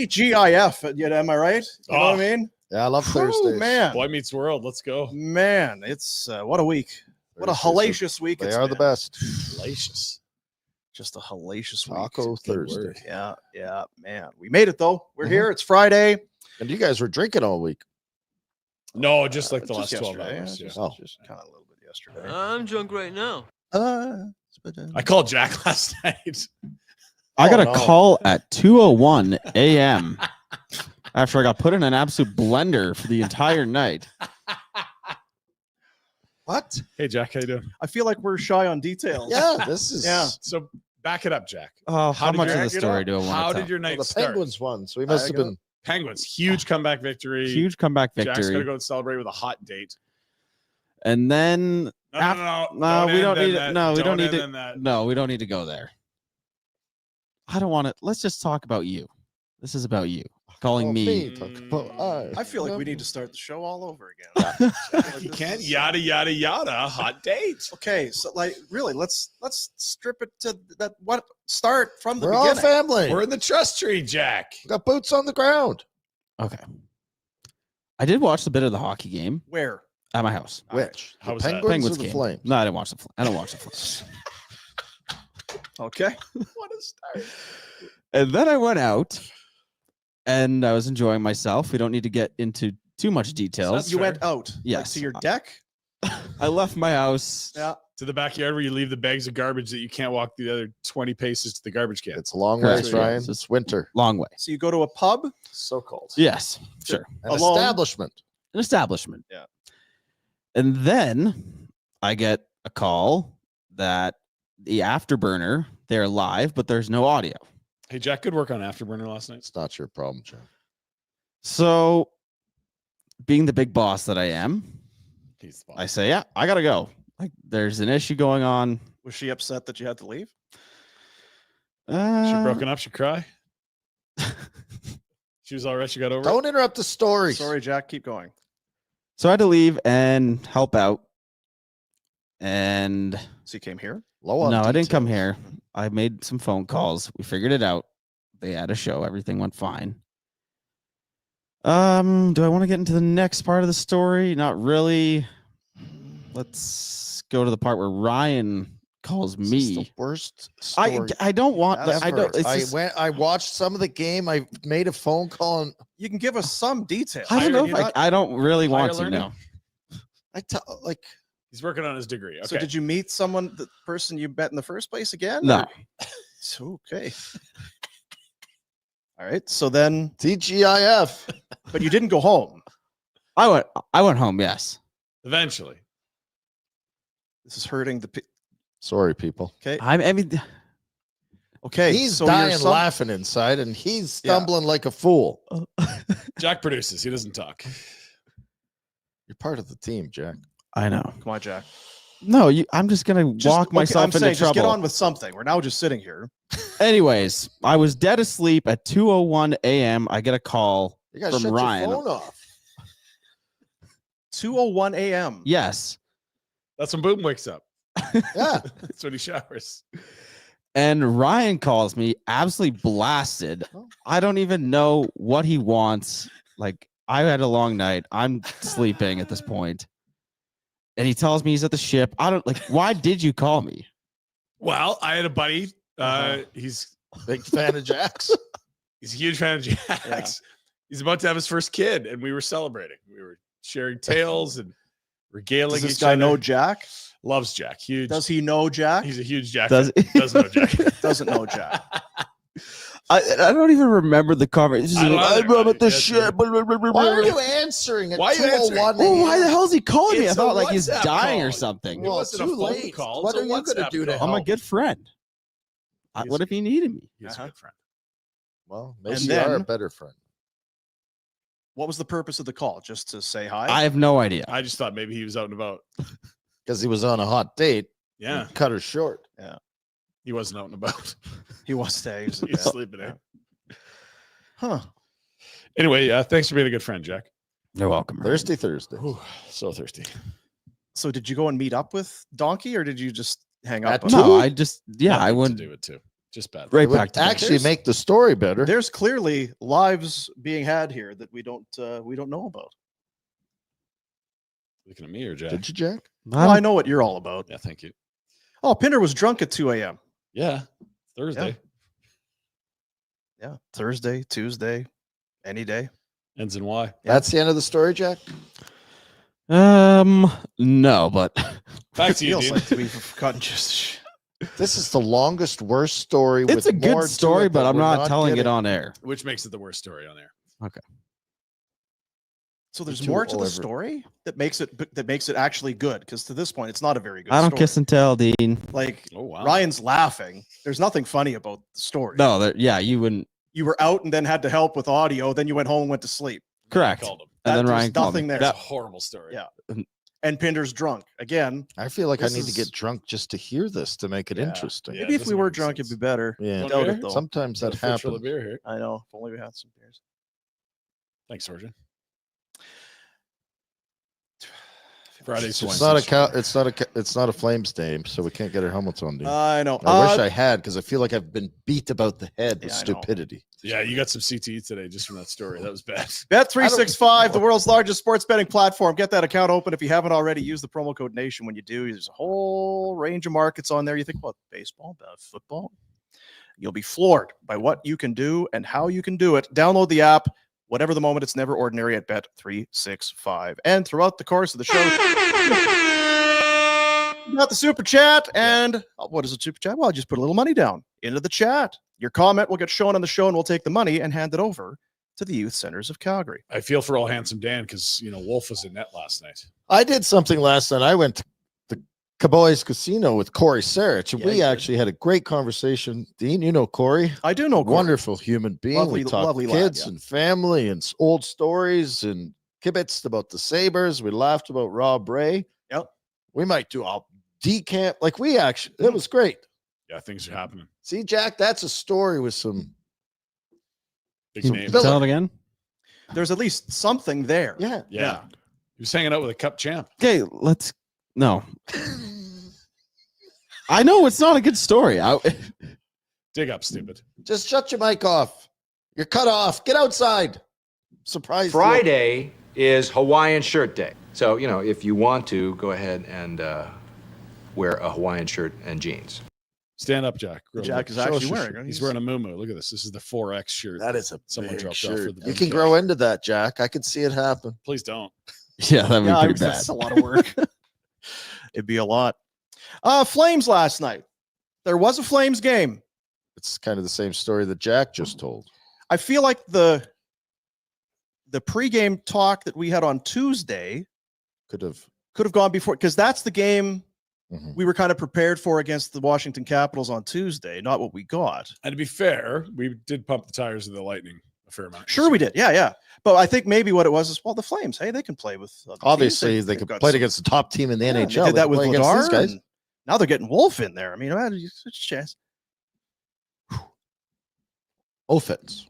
TGIF, am I right? You know what I mean? Yeah, I love Thursdays. Man. Boy Meets World. Let's go. Man, it's what a week. What a hellacious week. They are the best. Hellacious. Just a hellacious week. Taco Thursday. Yeah, man. We made it, though. We're here. It's Friday. And you guys were drinking all week. No, just like the Just last 12 yesterday, hours. yeah. Yeah. Just kind of a little bit yesterday. I'm drunk right now. I called Jack last night. I got a call at 2:01 a.m. after I got put in an absolute blender for the entire night. What? Hey, Jack, how you doing? I feel like we're shy on details. Yeah, this is. Yeah. So back it up, Jack. Oh, how did much your- of the story do I want How to did tell? your Well, night the start? Penguins won, so we must have been. Penguins, huge comeback victory. Huge comeback Jack's victory. gonna go and celebrate with a hot date. And then No, we don't need that. it. No, we don't need end to. on that. No, we don't need to go there. I don't want to. Let's just talk about you. This is about you calling me. Talk about I feel like we need to start the show all over again. You can't yada yada yada. Hot date. Okay, so like really, let's strip it to that. What start from the We're all beginning? family. We're in the trust tree, Jack. We got boots on the ground. Okay. I did watch a bit of the hockey game Where? at my house. Which? How The was that? Penguins, Penguins or the game. Flames? No, I didn't watch the. I don't watch the Flames. Okay. What a start. And then I went out, and I was enjoying myself. We don't need to get into too much details. You went out. like, Yes. to your deck. I left my house. Yeah. To the backyard where you leave the bags of garbage that you can't walk the other 20 paces to the garbage can. It's a long Correct. ways, Ryan. Yes. It's winter. Long way. So you go to a pub. So cold. Yes, sure. An Alone. establishment. An establishment. Yeah. And then I get a call that the Afterburner, they're live, but there's no audio. Hey, Jack, good work on Afterburner last night. It's not your problem, John. So, being the big boss that I am, He's the boss. I say, yeah, I gotta go. Like, there's an issue going on. Was she upset that you had to leave? She broken up. She cry. She was all right. She got over it. Don't interrupt the story. Sorry, Jack. Keep going. So I had to leave and help out. And So you came here. Low on no, I didn't details. come here. I made some phone calls. We figured it out. They had a show. Everything went fine. Do I want to get into the next part of the story? Not really. Let's go to the part where Ryan calls This is the me. worst story I don't want. I ever. don't. It's I just- went. I watched some of the game. I made a phone call, and You can give us some detail. I don't know. You're If not- I don't really Higher want to learning? know. I tell like He's working on his degree. Okay. So did you meet someone, the person you met in the first place again? No. or- So, okay. All right. So then, TGIF. but you didn't go home. I went home. Yes. Eventually. This is hurting the. Sorry, people. Okay. I mean, Okay. He's so you're dying some- laughing inside, and he's Yeah. stumbling like a fool. Jack produces. He doesn't talk. You're part of the team, Jack. I know. Come on, Jack. No, I'm just gonna Just- walk okay, myself I'm into saying, trouble. Just get on with something. We're now just sitting here. Anyways, I was dead asleep at 2:01 a.m. I get a call. You gotta From shut Ryan. your phone off. 2:01 a.m. Yes. That's when Boom wakes up. Yeah. That's when he showers. And Ryan calls me absolutely blasted. Oh. I don't even know what he wants. Like, I had a long night. I'm sleeping at this point. And he tells me he's at the ship. I don't like, why did you call me? Well, I had a buddy. He's Big fan of Jack's. a huge fan of Jack's. Yeah. He's about to have his first kid, and we were celebrating. We were sharing tales and regaling Does this each guy other. know Jack? Loves Jack. Huge. Does he know Jack? He's a huge Jack. Does fan. Doesn't know Jack. Doesn't know Jack. I don't even remember the conversation. I don't either. I'm at the That's ship. Why are you answering at Why are you answering? 2:01 Oh, why the a.m.? hell is he calling me? I It's a thought like he's WhatsApp dying or call. something. It Well, wasn't a too phone late. call. What it's are a you gonna WhatsApp do to call. I'm a help? good friend. He's What if he needed me? He's Uh-huh. a good friend. Well, maybe And you are a then- better friend. What was the purpose of the call? Just to say hi? I have no idea. I just thought maybe he was out and about. Because he was on a hot date. Yeah, and cut her short. he wasn't out and about. He wants to. He's He's sleeping in. Huh. Anyway, thanks for being a good friend, Jack. You're welcome. Ryan. Thirsty Thursday. Whew, so thirsty. So did you go and meet up with Donkey, or did you just hang up? At on two? him? No, I just Nothing I to wouldn't. do it too. Just bad. Right It would back to back. actually make the story better. There's clearly lives being had here that we don't know about. Looking at me or Jack? Did you, Jack? Well, I know what you're all about. Yeah, thank you. Oh, Pinder was drunk at 2 a.m. Yeah, Thursday. Yeah, Thursday, Tuesday, any day. Ends in Y. That's the end of the story, Jack. No, but Back to you, Feels Dean. like we've gotten just. This is the longest, worst story. it's with a more good to story, it but that I'm we're not telling it getting. on air. Which makes it the worst story on air. So there's Too more to the over. story that makes it actually good. Because to this point, it's not a very good. I don't story. kiss and tell, Dean. Like Oh wow. Ryan's laughing. There's nothing funny about the story. No, yeah, you wouldn't. You were out and then had to help with audio. Then you went home and went to sleep. Correct. Called him. And then There's Ryan called nothing me. there. That's a horrible story. Yeah. And Pinder's drunk again. I feel like I This need to is- get drunk just to hear this to make it Yeah. interesting. Yeah, Maybe it if we doesn't were make drunk, sense. it'd be better. Yeah. Want Doubt beer? it though. Sometimes that Got a fridge full of happens. beer here. I know. If only we had some beers. Thanks, Sergeant. Friday's It's not it's not a Flames name, so we can't get our helmets on. Dude. I know. I wish I had, because I feel like I've been beat about the head with Yeah, I know. stupidity. Yeah, you got some CTE today just from that story. That was bad. Bet365, the world's largest sports betting platform. Get that account open if you haven't already. Use the promo code NATION when you do. There's a whole range of markets on there. You think about baseball, about football. You'll be floored by what you can do and how you can do it. Download the app. Whatever the moment, it's never ordinary at Bet365. And throughout the course of the show, you got the super chat. And what is a super chat? Well, just put a little money down into the chat. Your comment will get shown on the show, and we'll take the money and hand it over to the youth centers of Calgary. I feel for all handsome Dan because Wolf was in net last night. I did something last night. I went to the Cowboys Casino with Corey Sarich, and Yeah, we you did. actually had a great conversation. Dean, you know Corey. I do know Corey. Wonderful human being. Lovely- we talked lovely lad, kids yeah. and family and old stories and kibitzed about the Sabres. We laughed about Rob Ray. Yep. We might do a decamp. Like it was great. Yeah, things are happening. See, Jack, that's a story with some. Big Can name. you tell it again? There's at least something there. Yeah. Yeah. He was hanging out with a cup champ. Okay, no. I know it's not a good story. Dig up, stupid. Just shut your mic off. You're cut off. Get outside. Surprise. Friday is Hawaiian shirt day. So, if you want to, go ahead and wear a Hawaiian shirt and jeans. Stand up, Jack. Grow Jack up. is Show us actually your wearing shirt. it. He's wearing a muumuu. Look at this. This is the 4X shirt. That is a Someone big dropped off shirt. for the You big can guy. grow into that, Jack. I could see it happen. Please don't. Yeah, that'd be Yeah, pretty bad. that's a lot of work. It'd be a lot. Flames last night. There was a Flames game. It's kind of the same story that Jack just told. I feel like the pregame talk that we had on Tuesday Could have. gone before, because that's the game Mhm. we were kind of prepared for against the Washington Capitals on Tuesday, not what we got. And to be fair, we did pump the tires of the Lightning a fair amount. Sure, we did. Yeah. But I think maybe what it was is, well, the Flames, hey, they can play with. other teams. Obviously, they They've could got play some- against the top team in the Yeah, NHL. They did that could with play against these Ladar. guys. And now they're getting Wolf in there. I mean, it's a chance. Offense.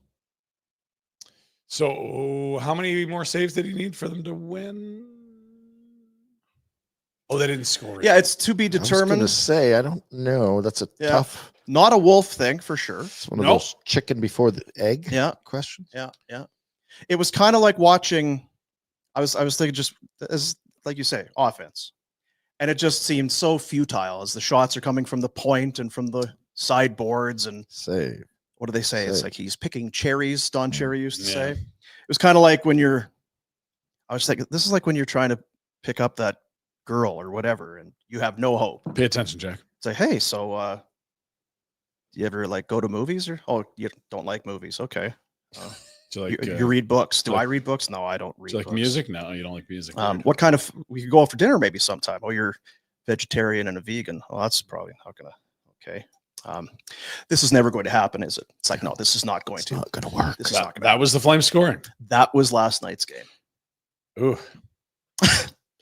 So how many more saves did he need for them to win? Oh, they didn't score. Yeah, it's to be I was going determined. to say, I don't know. That's a Yeah. tough. Not a Wolf thing for sure. It's one of Nope. those chicken before the egg Yeah. questions. Yeah. It was kind of like watching. I was thinking, just as like you say, offense, and it just seemed so futile as the shots are coming from the point and from the sideboards. And Say, what do they say? It's Say. like he's picking cherries. Don Cherry used to Yeah. say. It was kind of like when you're. I was thinking, this is like when you're trying to pick up that girl or whatever, and you have no hope. Pay attention, Jack. Say, hey, so do you ever like go to movies, or you don't like movies? Okay. Do you like, You read books. Do like- I read books? No, I don't read do you like books. music? No, you don't like music. What kind of, we could go out for dinner maybe sometime. Oh, you're vegetarian and a vegan. Well, that's probably not gonna, okay. This is never going to happen, is it? It's like, no, this is not going it's to. not going to work. This is not that, gonna that was the flame scoring. That was last night's game. Ooh.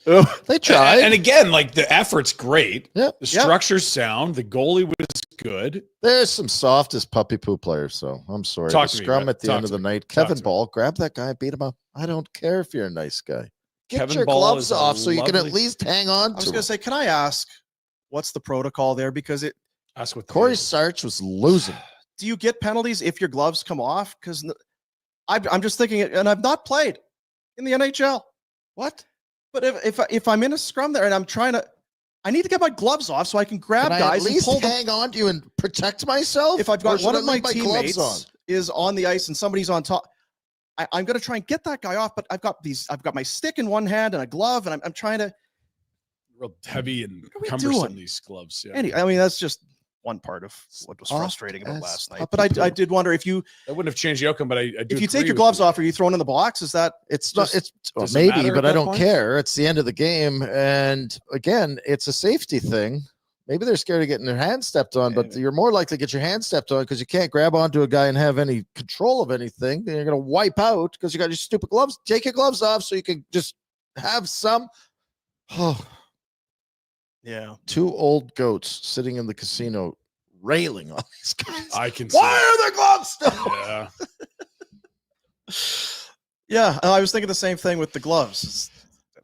They tried. And again, like the effort's great. Yep. The Yep. structure's sound. The goalie was good. There's some softest puppy poo players, so I'm sorry. Talk The to me, scrum Brett. at the Talk end of to the me. night. Talk Kevin to me. Ball, grab that guy, beat him up. I don't care if you're a nice guy. Get Kevin your Ball gloves is a off so you can at lovely- least hang on I was to going to him. say, can I ask what's the protocol there? Because Ask what Corey Sarch was losing. Do you get penalties if your gloves come off? Because I'm just thinking, and I've not played in the NHL. What? But if I'm in a scrum there and I'm trying to, I need to get my gloves off so I can grab Can I guys at least and pull them. hang on to you and protect myself? If I've got Or one should of I my leave gloves teammates is on the ice and somebody's on top, I'm going to try and get that guy off. But I've got my stick in one hand and a glove, and I'm trying to. real heavy and What are we cumbersome, doing? these gloves. Yeah. I mean, that's just one part of what was Soft frustrating about as last night. puppy But I poo. did wonder if you That wouldn't have changed the outcome, but I do if you take agree your with gloves you. off, are you thrown in the box? Is that It's not. Just- It's well, does it maybe, matter but at I that don't point? care. It's the end of the game, and again, it's a safety thing. Maybe they're scared of getting their hand stepped on, but Maybe. you're more likely to get your hand stepped on because you can't grab onto a guy and have any control of anything. Then you're going to wipe out because you got your stupid gloves. Take your gloves off so you can just have some. Oh, yeah? two old goats sitting in the casino railing on these guys. I can see. Why are their gloves still? Yeah. Yeah, I was thinking the same thing with the gloves.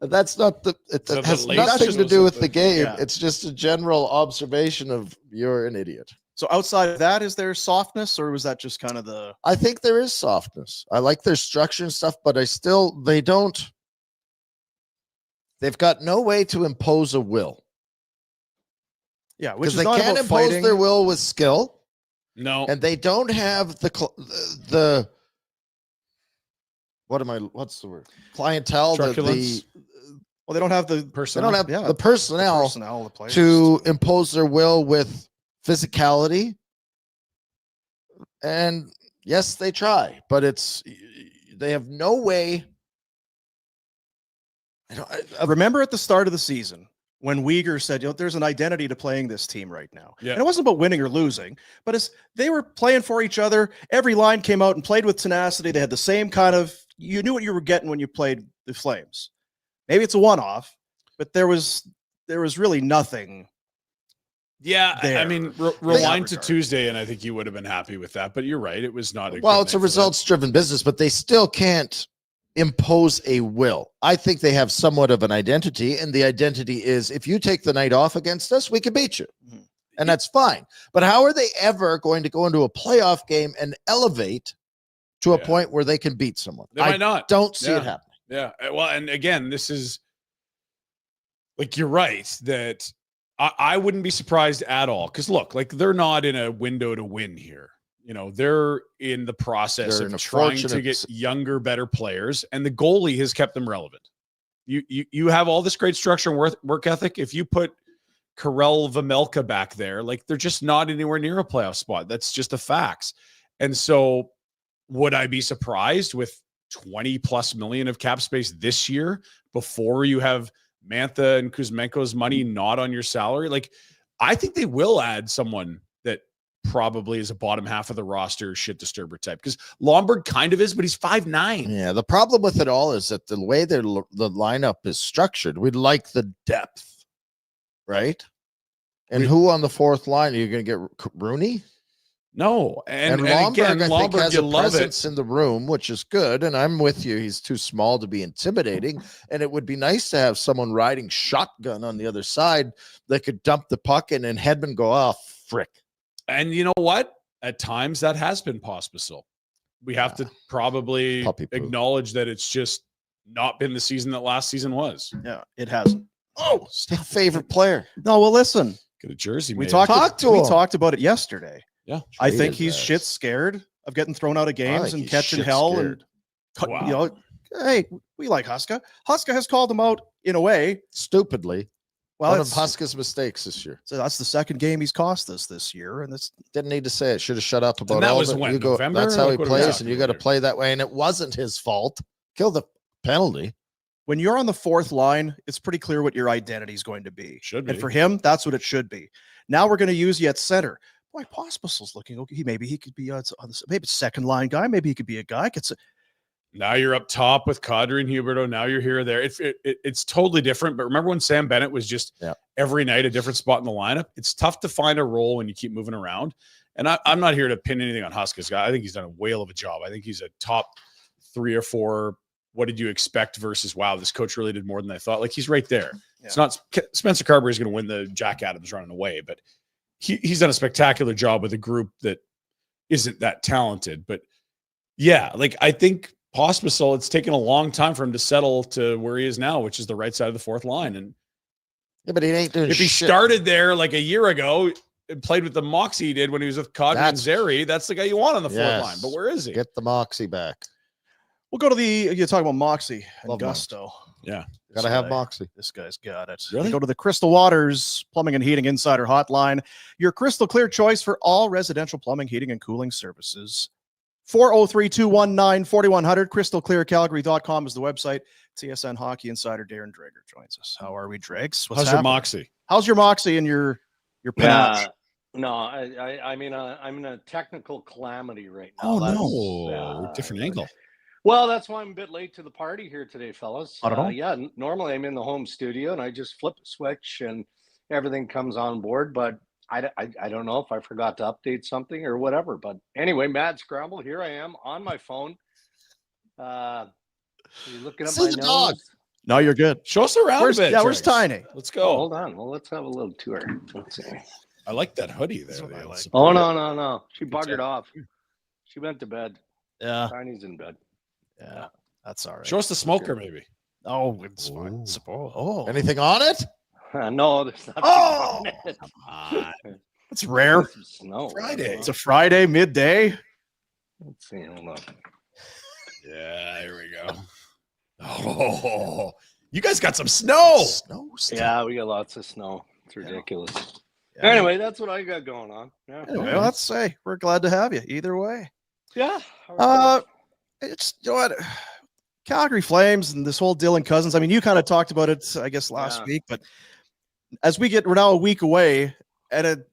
That's not the. It that has the nothing laces to or do with the something? game. Yeah. It's just a general observation of you're an idiot. So outside of that, is there softness, or was that just kind of the? I think there is softness. I like their structure and stuff, but they don't. They've got no way to impose a will Yeah, which because is they not can't about impose fighting. their will with skill, No. and they don't have the. What's the word? Clientele. Truculence. Well, they don't have the They Personnel. don't have Yeah, the personnel personnel, the players. to impose their will with physicality. And yes, they try, but they have no way. Remember at the start of the season when Uyghur said, there's an identity to playing this team right now. Yeah. And it wasn't about winning or losing, but they were playing for each other. Every line came out and played with tenacity. They had the same kind of, you knew what you were getting when you played the Flames. Maybe it's a one-off, but there was really nothing. Yeah, I there. mean, that rewind to regard. Tuesday, and I think you would have been happy with that. But you're right; it was not. Well, good it's a night for them. results-driven business, but they still can't impose a will. I think they have somewhat of an identity, and the identity is if you take the night off against us, we can beat you. Mhm. And that's fine. But how are they ever going to go into a playoff game and elevate to a Yeah. point where they can beat someone? They I might not. don't see Yeah. it happening. Yeah. Well, and again, this is like you're right that I wouldn't be surprised at all because look, like they're not in a window to win here. They're in the process They're in a of trying to fortunate get younger, better players, and the goalie has kept them relevant. You have all this great structure and work ethic. If you put Karel Vejmelka back there, like they're just not anywhere near a playoff spot. That's just the facts. And so, would I be surprised with 20 plus million of cap space this year before you have Mantha and Kuzmenko's money not on your salary? Like, I think they will add someone that probably is a bottom half of the roster shit disturber type because Lomberg kind of is, but he's 5'9". Yeah, the problem with it all is that the way the lineup is structured, we'd like the depth, right? And who on the fourth line? Are you going to get Rooney? No, and Lomberg, again, I think, Lomberg, has you a love it. presence in the room, which is good. And I'm with you. He's too small to be intimidating. And it would be nice to have someone riding shotgun on the other side that could dump the puck in and Hedman go, oh, frick. And you know what? At times that has been Pospisil. We have to probably Puppy poo. acknowledge that it's just not been the season that last season was. Yeah, it hasn't. Oh, stop. Favorite player. No, well, listen, Get a jersey we made. talked Talk we to him. talked about it yesterday. Yeah. I Trade think his he's ass. shit scared of getting thrown out of I games think and he's catching shit hell. scared. And Wow. hey, we like Huska. Huska has called him out in a way. Stupidly. Well, One of it's- Huska's mistakes this year. so that's the second game he's cost us this year, and it's Didn't need to say it. Should have shut up about that all was of it. when, You go, November? that's how Like, he what are we plays, talking and you got to about here? play that way. And it wasn't his fault. Kill the penalty. when you're on the fourth line, it's pretty clear what your identity is going to be. Should be. And for him, that's what it should be. Now we're going to use you at center. Boy, Pospisil's looking okay. Maybe he could be on the maybe second line guy. Maybe he could be a guy. Now you're up top with Kadri and Huberto. Now you're here or there. It's totally different. But remember when Sam Bennett was just every night a different spot in the lineup? It's tough to find a role when you keep moving around. And I'm not here to pin anything on Huska's guy. I think he's done a whale of a job. I think he's a top 3 or 4. What did you expect versus, wow, this coach really did more than I thought. Like he's right there. Yeah. It's not Spencer Carberry is going to win the Jack Adams running away, but he's done a spectacular job with a group that isn't that talented. But yeah, like I think Pospisil, it's taken a long time for him to settle to where he is now, which is the right side of the fourth line. And Yeah, but he ain't doing if he shit. started there like a year ago and played with the moxie he did when he was with Codman and Zeri, that's the guy you want on the fourth line. But where is he? Get the moxie back. We'll go to you're talking about Moxie and Love Gusto. Yeah. Gotta have moxie. This guy's got it. Really? We go to the Crystal Waters Plumbing and Heating Insider Hotline, your crystal clear choice for all residential plumbing, heating, and cooling services. 403-219-4100. CrystalClearCalgary.com is the website. TSN Hockey Insider Darren Dreger joins us. How are we, Dregs? How's your moxie? How's your moxie and your panache? No, I mean, I'm in a technical calamity right now. Oh, no. Different angle. Well, that's why I'm a bit late to the party here today, fellas. I don't know. Yeah, normally I'm in the home studio and I just flip a switch and everything comes on board. But I don't know if I forgot to update something or whatever. But anyway, mad scramble. Here I am on my phone. Are you looking up my nose? Dog. No, you're good. Show us around a bit. Yeah, where's Jags. Tiny? Let's Oh, go. hold on. Well, let's have a little tour. Let's see. I like that hoodie there. what I like. Oh, no. She buggered off. She went to bed. Yeah. Tiny's in bed. Yeah. That's all right. Show us the smoker, maybe. Oh, it's fine. Oh, Anything on it? No, there's not. Oh! That's rare. Some snow. Friday. It's a Friday midday. Let's see. Hold on. Yeah, here we go. Oh, you guys got some snow. Yeah, we got lots of snow. It's ridiculous. Yeah. Anyway, that's what I got going on. Yeah. Anyway, let's say we're glad to have you either way. Yeah. It's what Calgary Flames and this whole Dylan Cozens. I mean, you kind of talked about it, I guess, last week, but as we're now a week away, and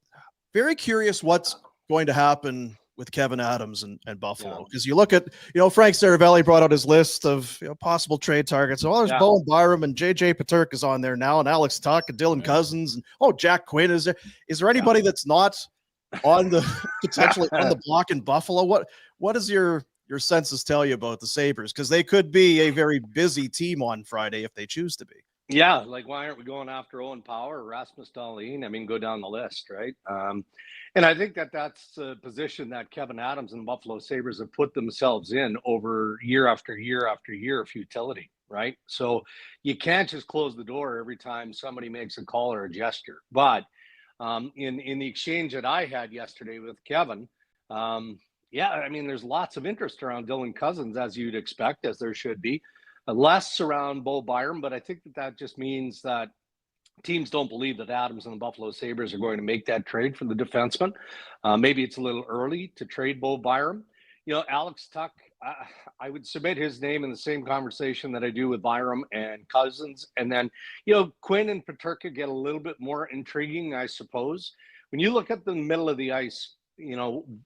very curious what's going to happen with Kevin Adams and Buffalo. Because you look at, Frank Seravalli brought out his list of possible trade targets. Oh, there's Bowen Byram and JJ Paterk is on there now, and Alex Tuck and Dylan Cozens, and Jack Quinn is there. Is there anybody that's not on the potentially on the block in Buffalo? What does your senses tell you about the Sabres? Because they could be a very busy team on Friday if they choose to be. Yeah, like why aren't we going after Owen Power or Rasmus Dahlin? I mean, go down the list, right? And I think that's a position that Kevin Adams and the Buffalo Sabres have put themselves in over year after year after year of futility, right? So you can't just close the door every time somebody makes a call or a gesture. But in the exchange that I had yesterday with Kevin, yeah, I mean, there's lots of interest around Dylan Cozens, as you'd expect, as there should be. Less around Bo Byram, but I think that just means that teams don't believe that Adams and the Buffalo Sabres are going to make that trade for the defenseman. Maybe it's a little early to trade Bo Byram. Alex Tuck, I would submit his name in the same conversation that I do with Byram and Cozens. And then, Quinn and Paterka get a little bit more intriguing, I suppose. When you look at the middle of the ice,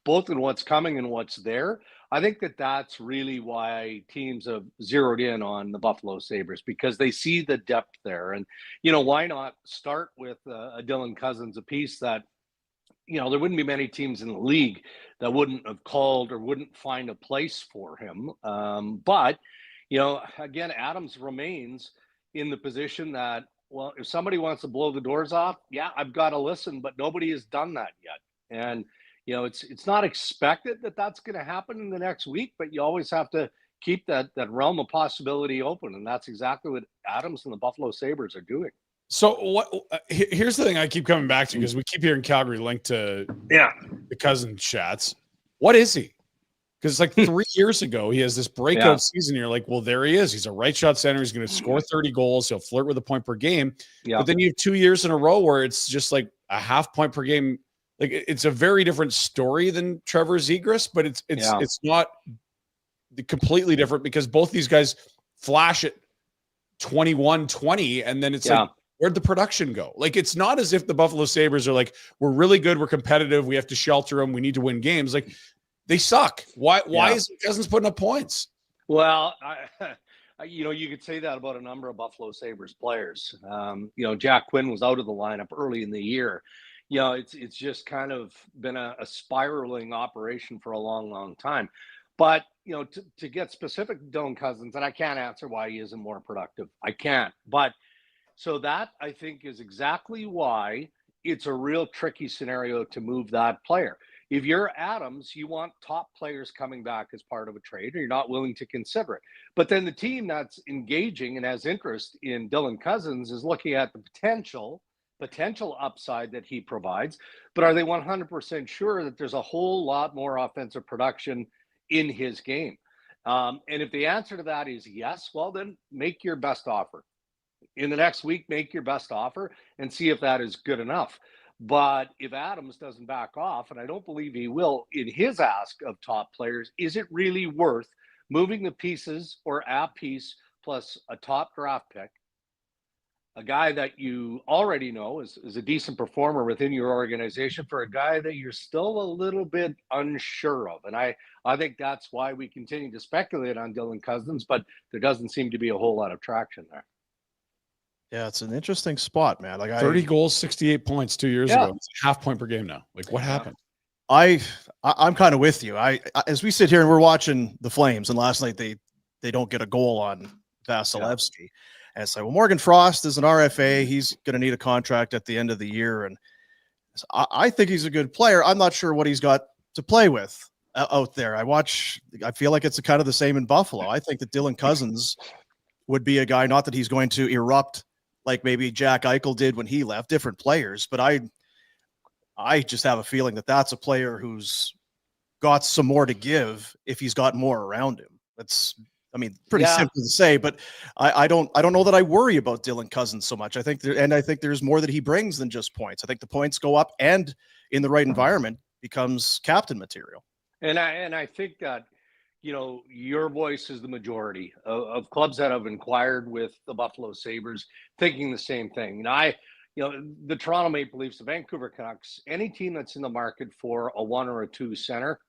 both in what's coming and what's there, I think that's really why teams have zeroed in on the Buffalo Sabres, because they see the depth there. And, why not start with a Dylan Cozens, a piece that, there wouldn't be many teams in the league that wouldn't have called or wouldn't find a place for him. But, again, Adams remains in the position that, well, if somebody wants to blow the doors off, yeah, I've got to listen, but nobody has done that yet. And, it's not expected that that's going to happen in the next week, but you always have to keep that realm of possibility open. And that's exactly what Adams and the Buffalo Sabres are doing. So here's the thing I keep coming back to, because we keep hearing Calgary linked to the Cozens chats. What is he? Because it's like 3 years ago, he has this breakout season. You're like, well, there he is. He's a right shot center. He's going to score 30 goals. He'll flirt with a point per game. Yeah. But then you have 2 years in a row where it's just like a half point per game. Like, it's a very different story than Trevor Zegras, but it's not completely different, because both these guys flash at 21-20, and then it's like, where'd the production go? Like, it's not as if the Buffalo Sabres are like, we're really good, we're competitive, we have to shelter them, we need to win games. Like, they suck. Why is Cozens putting up points? Well, you could say that about a number of Buffalo Sabres players. Jack Quinn was out of the lineup early in the year. It's just kind of been a spiraling operation for a long, long time. But, to get specific to Dylan Cozens, and I can't answer why he isn't more productive. I can't. But so that, I think, is exactly why it's a real tricky scenario to move that player. If you're Adams, you want top players coming back as part of a trade, or you're not willing to consider it. But then the team that's engaging and has interest in Dylan Cozens is looking at the potential upside that he provides, but are they 100% sure that there's a whole lot more offensive production in his game? And if the answer to that is yes, well, then make your best offer. In the next week, make your best offer and see if that is good enough. But if Adams doesn't back off, and I don't believe he will in his ask of top players, is it really worth moving the pieces or a piece plus a top draft pick, a guy that you already know is a decent performer within your organization, for a guy that you're still a little bit unsure of? And I think that's why we continue to speculate on Dylan Cozens, but there doesn't seem to be a whole lot of traction there. Yeah, it's an interesting spot, man. Like 30 goals, 68 points 2 years ago. It's a half point per game now. Like, what happened? I'm kind of with you. I as we sit here and we're watching the Flames, and last night they don't get a goal on Vasilevsky. And it's like, well, Morgan Frost is an RFA. He's going to need a contract at the end of the year. And I think he's a good player. I'm not sure what he's got to play with out there. I feel like it's kind of the same in Buffalo. I think that Dylan Cozens would be a guy, not that he's going to erupt like maybe Jack Eichel did when he left, different players, but I just have a feeling that that's a player who's got some more to give if he's got more around him. That's, I mean, pretty simple to say, but I don't know that I worry about Dylan Cozens so much. I think there's more that he brings than just points. I think the points go up, and in the right environment becomes captain material. And I think that, you know, your voice is the majority of clubs that have inquired with the Buffalo Sabres thinking the same thing. And the Toronto Maple Leafs, the Vancouver Canucks, any team that's in the market for a 1 or a 2 center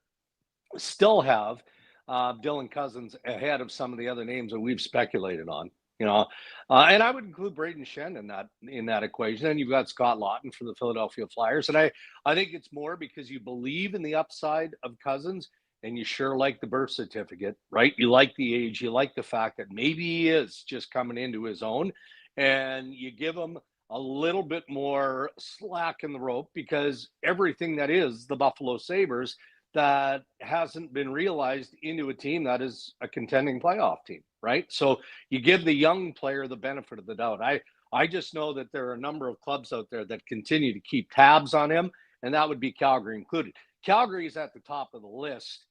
still have Dylan Cozens ahead of some of the other names that we've speculated on, you know. And I would include Braden Shen in that equation. And you've got Scott Lawton for the Philadelphia Flyers. And I think it's more because you believe in the upside of Cozens, and you sure like the birth certificate, right? You like the age, you like the fact that maybe he is just coming into his own, and you give him a little bit more slack in the rope, because everything that is the Buffalo Sabres that hasn't been realized into a team that is a contending playoff team, right? So you give the young player the benefit of the doubt. I just know that there are a number of clubs out there that continue to keep tabs on him, and that would be Calgary included. Calgary is at the top of the list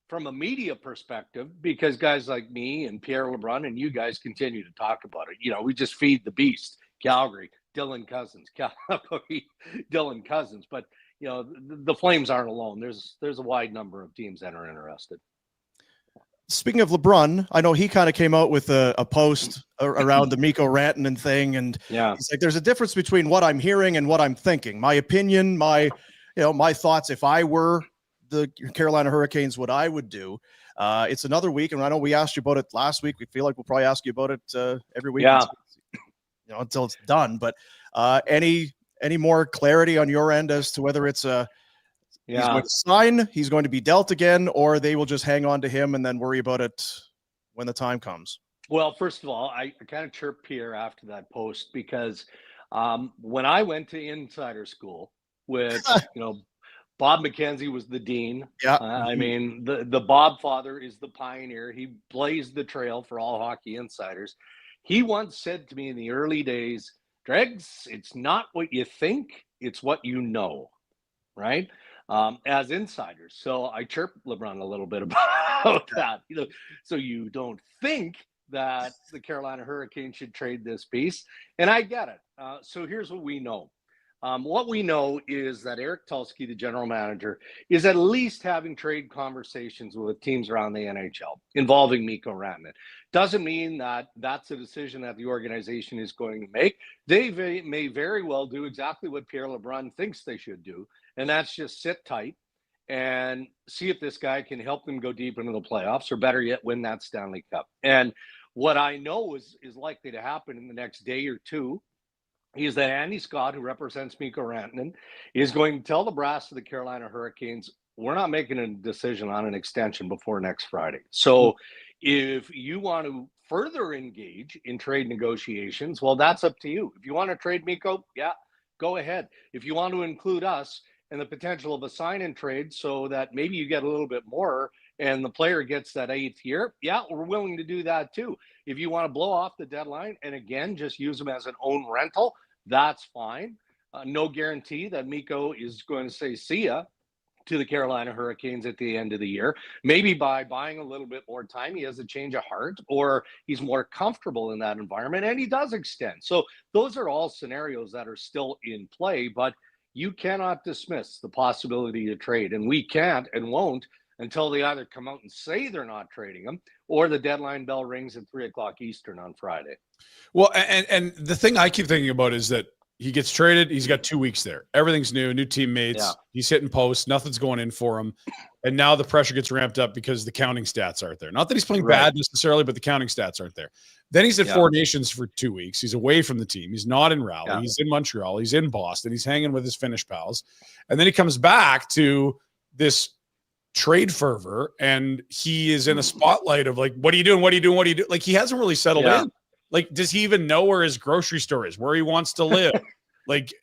from a media perspective, because guys like me and Pierre LeBrun and you guys continue to talk about it. You know, we just feed the beast. Calgary, Dylan Cozens, Calgary, Dylan Cozens. But, you know, the Flames aren't alone. There's a wide number of teams that are interested. Speaking of LeBrun, I know he kind of came out with a post around the Mikko Rantanen thing. And it's like, there's a difference between what I'm hearing and what I'm thinking. My opinion, my thoughts, if I were the Carolina Hurricanes, what I would do. It's another week, and I know we asked you about it last week. We feel like we'll probably ask you about it every week, until it's done. But any more clarity on your end as to whether it's he's going to sign, he's going to be dealt again, or they will just hang on to him and then worry about it when the time comes? Well, first of all, I kind of chirped Pierre after that post, because when I went to insider school with, Bob McKenzie was the dean. Yeah. I mean, the Bob father is the pioneer. He blazed the trail for all hockey insiders. He once said to me in the early days, Dregs, it's not what you think, it's what you know, right? As insiders. So I chirped LeBron a little bit about that. So you don't think that the Carolina Hurricanes should trade this piece. And I get it. So here's what we know. What we know is that Eric Tulsky, the general manager, is at least having trade conversations with teams around the NHL involving Mikko Rantanen. Doesn't mean that that's a decision that the organization is going to make. They may very well do exactly what Pierre LeBrun thinks they should do, and that's just sit tight and see if this guy can help them go deep into the playoffs, or better yet, win that Stanley Cup. And what I know is likely to happen in the next day or two is that Andy Scott, who represents Mikko Rantanen, is going to tell the brass of the Carolina Hurricanes, we're not making a decision on an extension before next Friday. So if you want to further engage in trade negotiations, well, that's up to you. If you want to trade Mikko, go ahead. If you want to include us and the potential of a sign-in trade so that maybe you get a little bit more and the player gets that 8th year, yeah, we're willing to do that too. If you want to blow off the deadline and again, just use them as an own rental, that's fine. No guarantee that Mikko is going to say see ya to the Carolina Hurricanes at the end of the year. Maybe by buying a little bit more time, he has a change of heart or he's more comfortable in that environment and he does extend. So those are all scenarios that are still in play, but you cannot dismiss the possibility to trade, and we can't and won't until they either come out and say they're not trading him or the deadline bell rings at 3:00 Eastern on Friday. Well, and the thing I keep thinking about is that he gets traded. He's got 2 weeks there. Everything's new teammates. Yeah. He's hitting posts. Nothing's going in for him. And now the pressure gets ramped up because the counting stats aren't there. Not that he's playing bad necessarily, but the counting stats aren't there. Then he's at Four Nations for 2 weeks. He's away from the team. He's not in Raleigh. He's in Montreal. He's in Boston. He's hanging with his Finnish pals. And then he comes back to this trade fervor and he is in a spotlight of like, what are you doing? What are you doing? What are you doing? Like he hasn't really settled in. Like, does he even know where his grocery store is, where he wants to live? Like,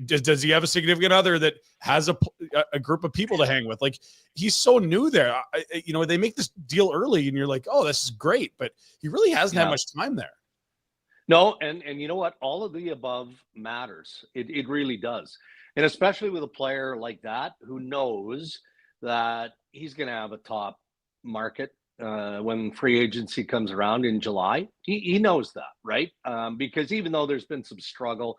does he have a significant other that has a group of people to hang with? Like, he's so new there. You know, they make this deal early and you're like, oh, this is great. But he really hasn't had much time there. No, and you know what? All of the above matters. It really does. And especially with a player like that who knows that he's going to have a top market when free agency comes around in July. He knows that, right? Because even though there's been some struggle,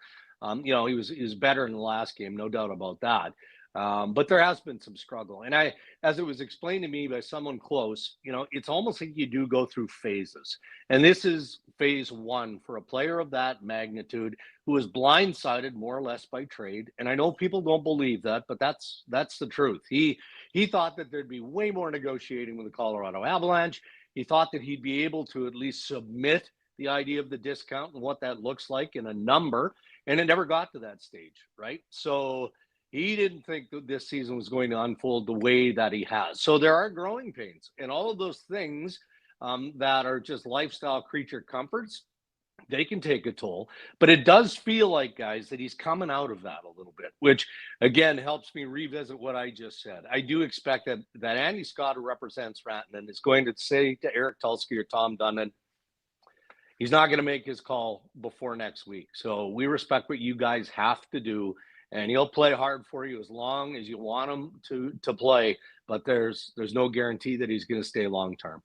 you know, he was better in the last game, no doubt about that. But there has been some struggle. And as it was explained to me by someone close, you know, it's almost like you do go through phases. And this is phase one for a player of that magnitude who was blindsided more or less by trade. And I know people don't believe that, but that's the truth. He thought that there'd be way more negotiating with the Colorado Avalanche. He thought that he'd be able to at least submit the idea of the discount and what that looks like in a number. And it never got to that stage, right? So he didn't think that this season was going to unfold the way that he has. So there are growing pains and all of those things that are just lifestyle creature comforts. They can take a toll, but it does feel like, guys, that he's coming out of that a little bit, which again helps me revisit what I just said. I do expect that Andy Scott, who represents Rantanen, is going to say to Eric Tulsky or Tom Dundon, he's not going to make his call before next week. So we respect what you guys have to do, and he'll play hard for you as long as you want him to play. But there's no guarantee that he's going to stay long term.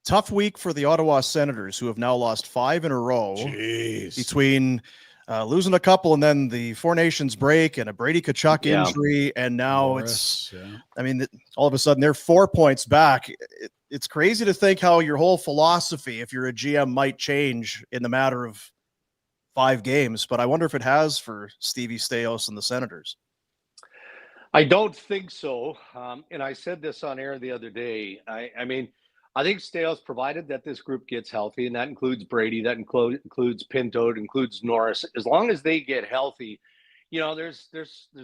Tough week for the Ottawa Senators, who have now lost 5 in a row. Jeez. Between losing a couple and then the Four Nations break and a Brady Tkachuk injury. And now I mean, all of a sudden they're 4 points back. It's crazy to think how your whole philosophy, if you're a GM, might change in the matter of 5 games. But I wonder if it has for Stevie Staios and the Senators. I don't think so. And I said this on air the other day. I mean, I think Staios, provided that this group gets healthy, and that includes Brady, that includes Pinto, it includes Norris, as long as they get healthy, you know, there's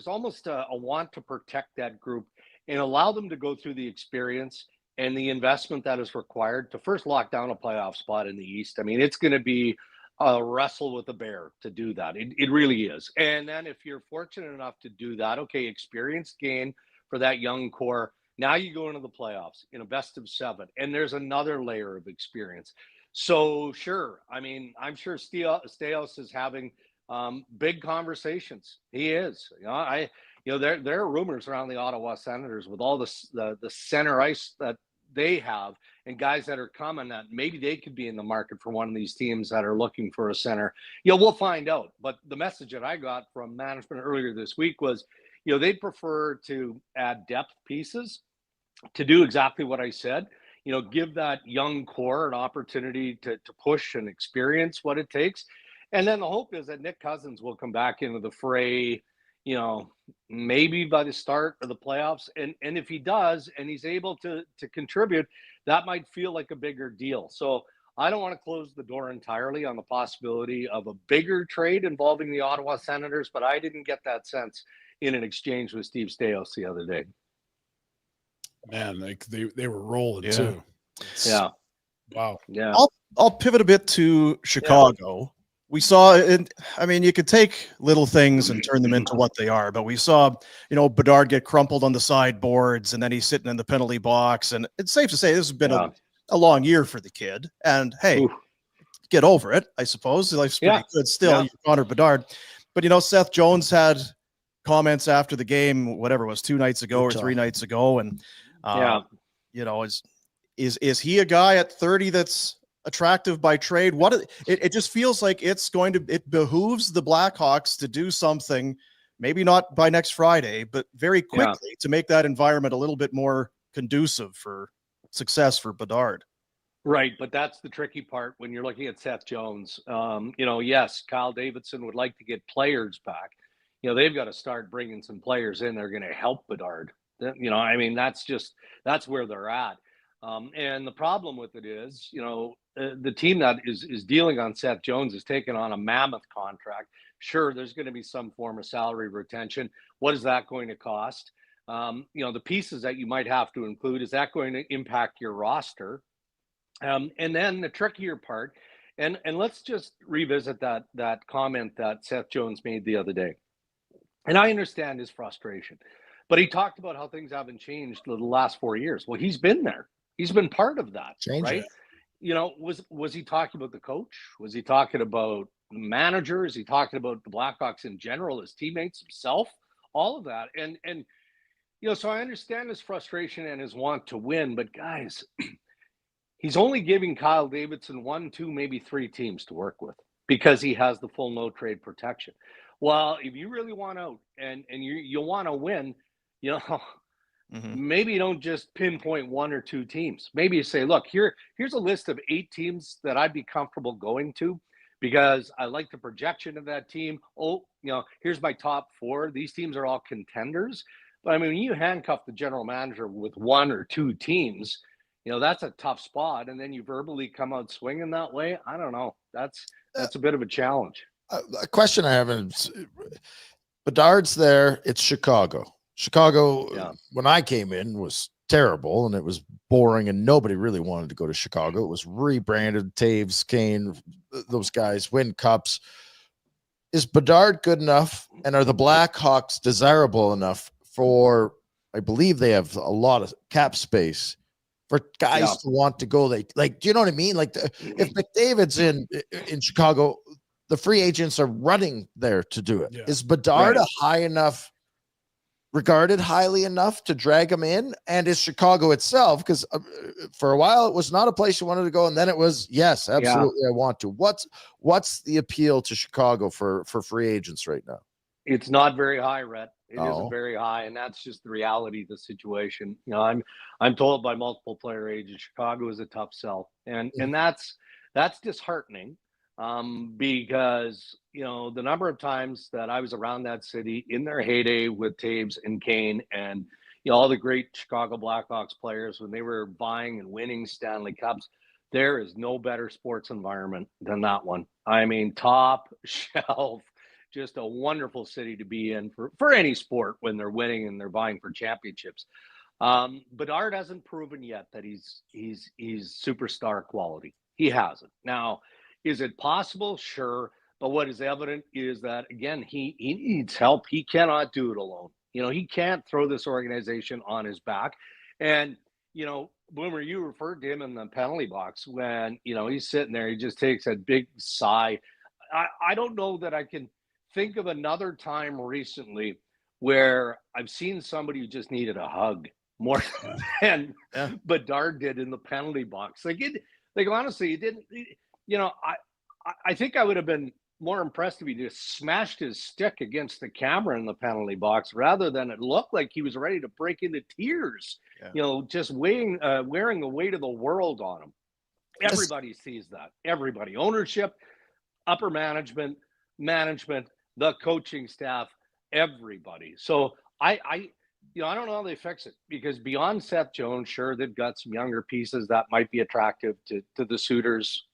almost a want to protect that group and allow them to go through the experience and the investment that is required to first lock down a playoff spot in the East. I mean, it's going to be a wrestle with a bear to do that. It really is. And then if you're fortunate enough to do that, okay, experience gain for that young core. Now you go into the playoffs in a best of 7, and there's another layer of experience. So sure, I mean, I'm sure Staios is having big conversations. He is. You know, there are rumors around the Ottawa Senators with all the center ice that they have and guys that are coming that maybe they could be in the market for one of these teams that are looking for a center. You know, we'll find out. But the message that I got from management earlier this week was, you know, they'd prefer to add depth pieces to do exactly what I said, you know, give that young core an opportunity to push and experience what it takes. And then the hope is that Nick Cozens will come back into the fray, you know, maybe by the start of the playoffs. And if he does, and he's able to contribute, that might feel like a bigger deal. So I don't want to close the door entirely on the possibility of a bigger trade involving the Ottawa Senators, but I didn't get that sense in an exchange with Steve Staios the other day. Man, like they were rolling too. Yeah. Wow. Yeah. I'll pivot a bit to Chicago. we saw it. I mean, you could take little things and turn them into what they are, but we saw, Bedard get crumpled on the sideboards, and then he's sitting in the penalty box. And it's safe to say this has been a long year for the kid. And hey, get over it, I suppose. Life's pretty good still. You're Connor Bedard. But, Seth Jones had comments after the game, whatever it was, 2 nights ago or 3 nights ago. And, is he a guy at 30 that's attractive by trade? It just feels like it behooves the Blackhawks to do something, maybe not by next Friday, but very quickly to make that environment a little bit more conducive for success for Bedard. Right, but that's the tricky part when you're looking at Seth Jones. Yes, Kyle Davidson would like to get players back. They've got to start bringing some players in that are going to help Bedard. That's where they're at. And the problem with it is, the team that is dealing on Seth Jones is taking on a mammoth contract. Sure, there's going to be some form of salary retention. What is that going to cost? The pieces that you might have to include, is that going to impact your roster? And then the trickier part, and let's just revisit that comment that Seth Jones made the other day. And I understand his frustration, but he talked about how things haven't changed the last 4 years. Well, he's been there. He's been part of that, right? Was he talking about the coach? Was he talking about the manager? Is he talking about the Blackhawks in general, his teammates, himself, all of that? And so I understand his frustration and his want to win, but guys, he's only giving Kyle Davidson 1, 2, maybe 3 teams to work with because he has the full no trade protection. Well, if you really want out and you want to win, maybe you don't just pinpoint 1 or 2 teams. Maybe you say, look, here's a list of 8 teams that I'd be comfortable going to because I like the projection of that team. Here's my top 4. These teams are all contenders. But I mean, when you handcuff the general manager with 1 or 2 teams, that's a tough spot. And then you verbally come out swinging that way. I don't know. That's a bit of a challenge. A question I have is, Bedard's there. It's Chicago. When I came in, was terrible, and it was boring, and nobody really wanted to go to Chicago. It was rebranded. Taves, Kane, those guys win cups. Is Bedard good enough, and are the Blackhawks desirable enough for, I believe they have a lot of cap space for guys to want to go. Do you know what I mean? If McDavid's in Chicago, the free agents are running there to do it. Yeah. Is Bedard a high enough, regarded highly enough to drag him in? And is Chicago itself, because for a while it was not a place you wanted to go, and then it was, yes, absolutely, I want to. What's the appeal to Chicago for free agents right now? It's not very high, Rhett. It isn't very high, and that's just the reality of the situation. I'm told by multiple player agents Chicago is a tough sell, and that's disheartening. Because, the number of times that I was around that city in their heyday with Taves and Kane and, all the great Chicago Blackhawks players, when they were buying and winning Stanley Cups, there is no better sports environment than that one. I mean, top shelf, just a wonderful city to be in for any sport when they're winning and they're vying for championships. Bedard hasn't proven yet that he's superstar quality. He hasn't. Now, is it possible? Sure. But what is evident is that, again, he needs help. He cannot do it alone. He can't throw this organization on his back. And, Boomer, you referred to him in the penalty box when, he's sitting there. He just takes a big sigh. I don't know that I can think of another time recently where I've seen somebody who just needed a hug more than Bedard did in the penalty box. Honestly, it didn't. I think I would have been more impressed if he just smashed his stick against the camera in the penalty box rather than it looked like he was ready to break into tears, just wearing the weight of the world on him. Everybody sees that. Everybody, ownership, upper management, the coaching staff, everybody. So I don't know how they fix it, because beyond Seth Jones, sure, they've got some younger pieces that might be attractive to the suitors,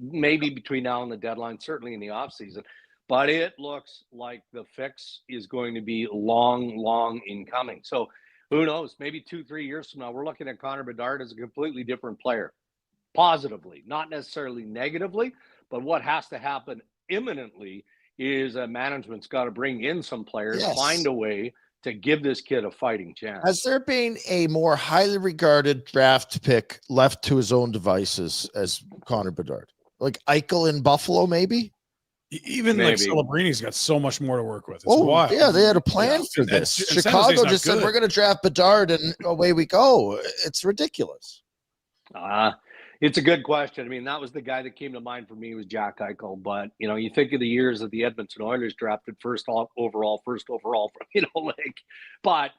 maybe between now and the deadline, certainly in the offseason. But it looks like the fix is going to be long in coming. So who knows? Maybe 2-3 years from now, we're looking at Connor Bedard as a completely different player, positively, not necessarily negatively. But what has to happen imminently is management's got to bring in some players, Yes. find a way to give this kid a fighting chance. Has there been a more highly regarded draft pick left to his own devices as Connor Bedard? Like Eichel in Buffalo, maybe? Even Maybe. like Celebrini's got so much more to work with. It's Oh, wild. yeah, they had a plan Yeah. for And- this. and San Jose's Chicago not just said, good. we're going to draft Bedard, and away we go. It's ridiculous. It's a good question. I mean, that was the guy that came to mind for me was Jack Eichel. But, you know, you think of the years that the Edmonton Oilers drafted first overall, but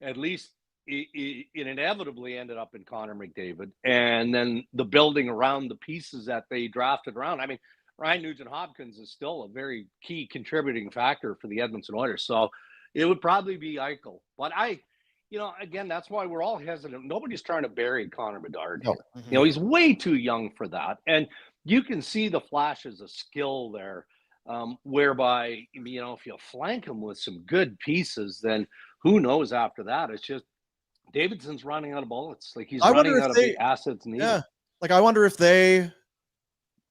at least it inevitably ended up in Connor McDavid. And then the building around the pieces that they drafted around. I mean, Ryan Nugent-Hopkins is still a very key contributing factor for the Edmonton Oilers. So it would probably be Eichel. But again, that's why we're all hesitant. Nobody's trying to bury Connor Bedard. No. You know, he's way too young for that. And you can see the flashes of skill there, whereby, you know, if you flank him with some good pieces, then who knows after that? It's just Davidson's running out of bullets. Like he's running out of the assets needed. Yeah. Like I wonder if they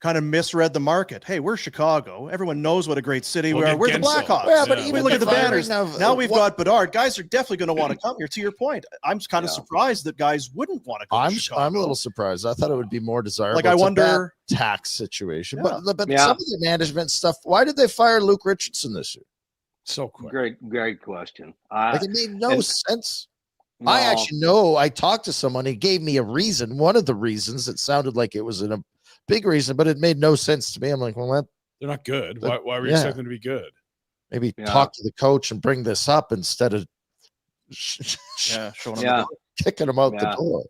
kind of misread the market. Hey, we're Chicago. Everyone knows what a great city we Look are. at We're the Gensel. Blackhawks. Yeah, but Yeah. even Look at the firing banners. of- Now we've what- got Bedard. Guys are definitely going to want to come here. To your point, I'm kind of surprised that guys wouldn't want to go to Chicago. I'm a little surprised. I thought it would be more desirable. Like I It's a bad wonder. tax situation, Yeah. but Yeah. some of the management stuff. Why did they fire Luke Richardson this year? So quick. Great question. Like it made no and- sense. No. I actually know. I talked to someone. He gave me a reason. One of the reasons it sounded like it was a big reason, but it made no sense to me. I'm like, well, They're not good. That- Why were you yeah. expecting them to be good? maybe Yeah. talk to the coach and bring this up instead of Yeah, showing them Yeah. kicking him out Yeah. the door.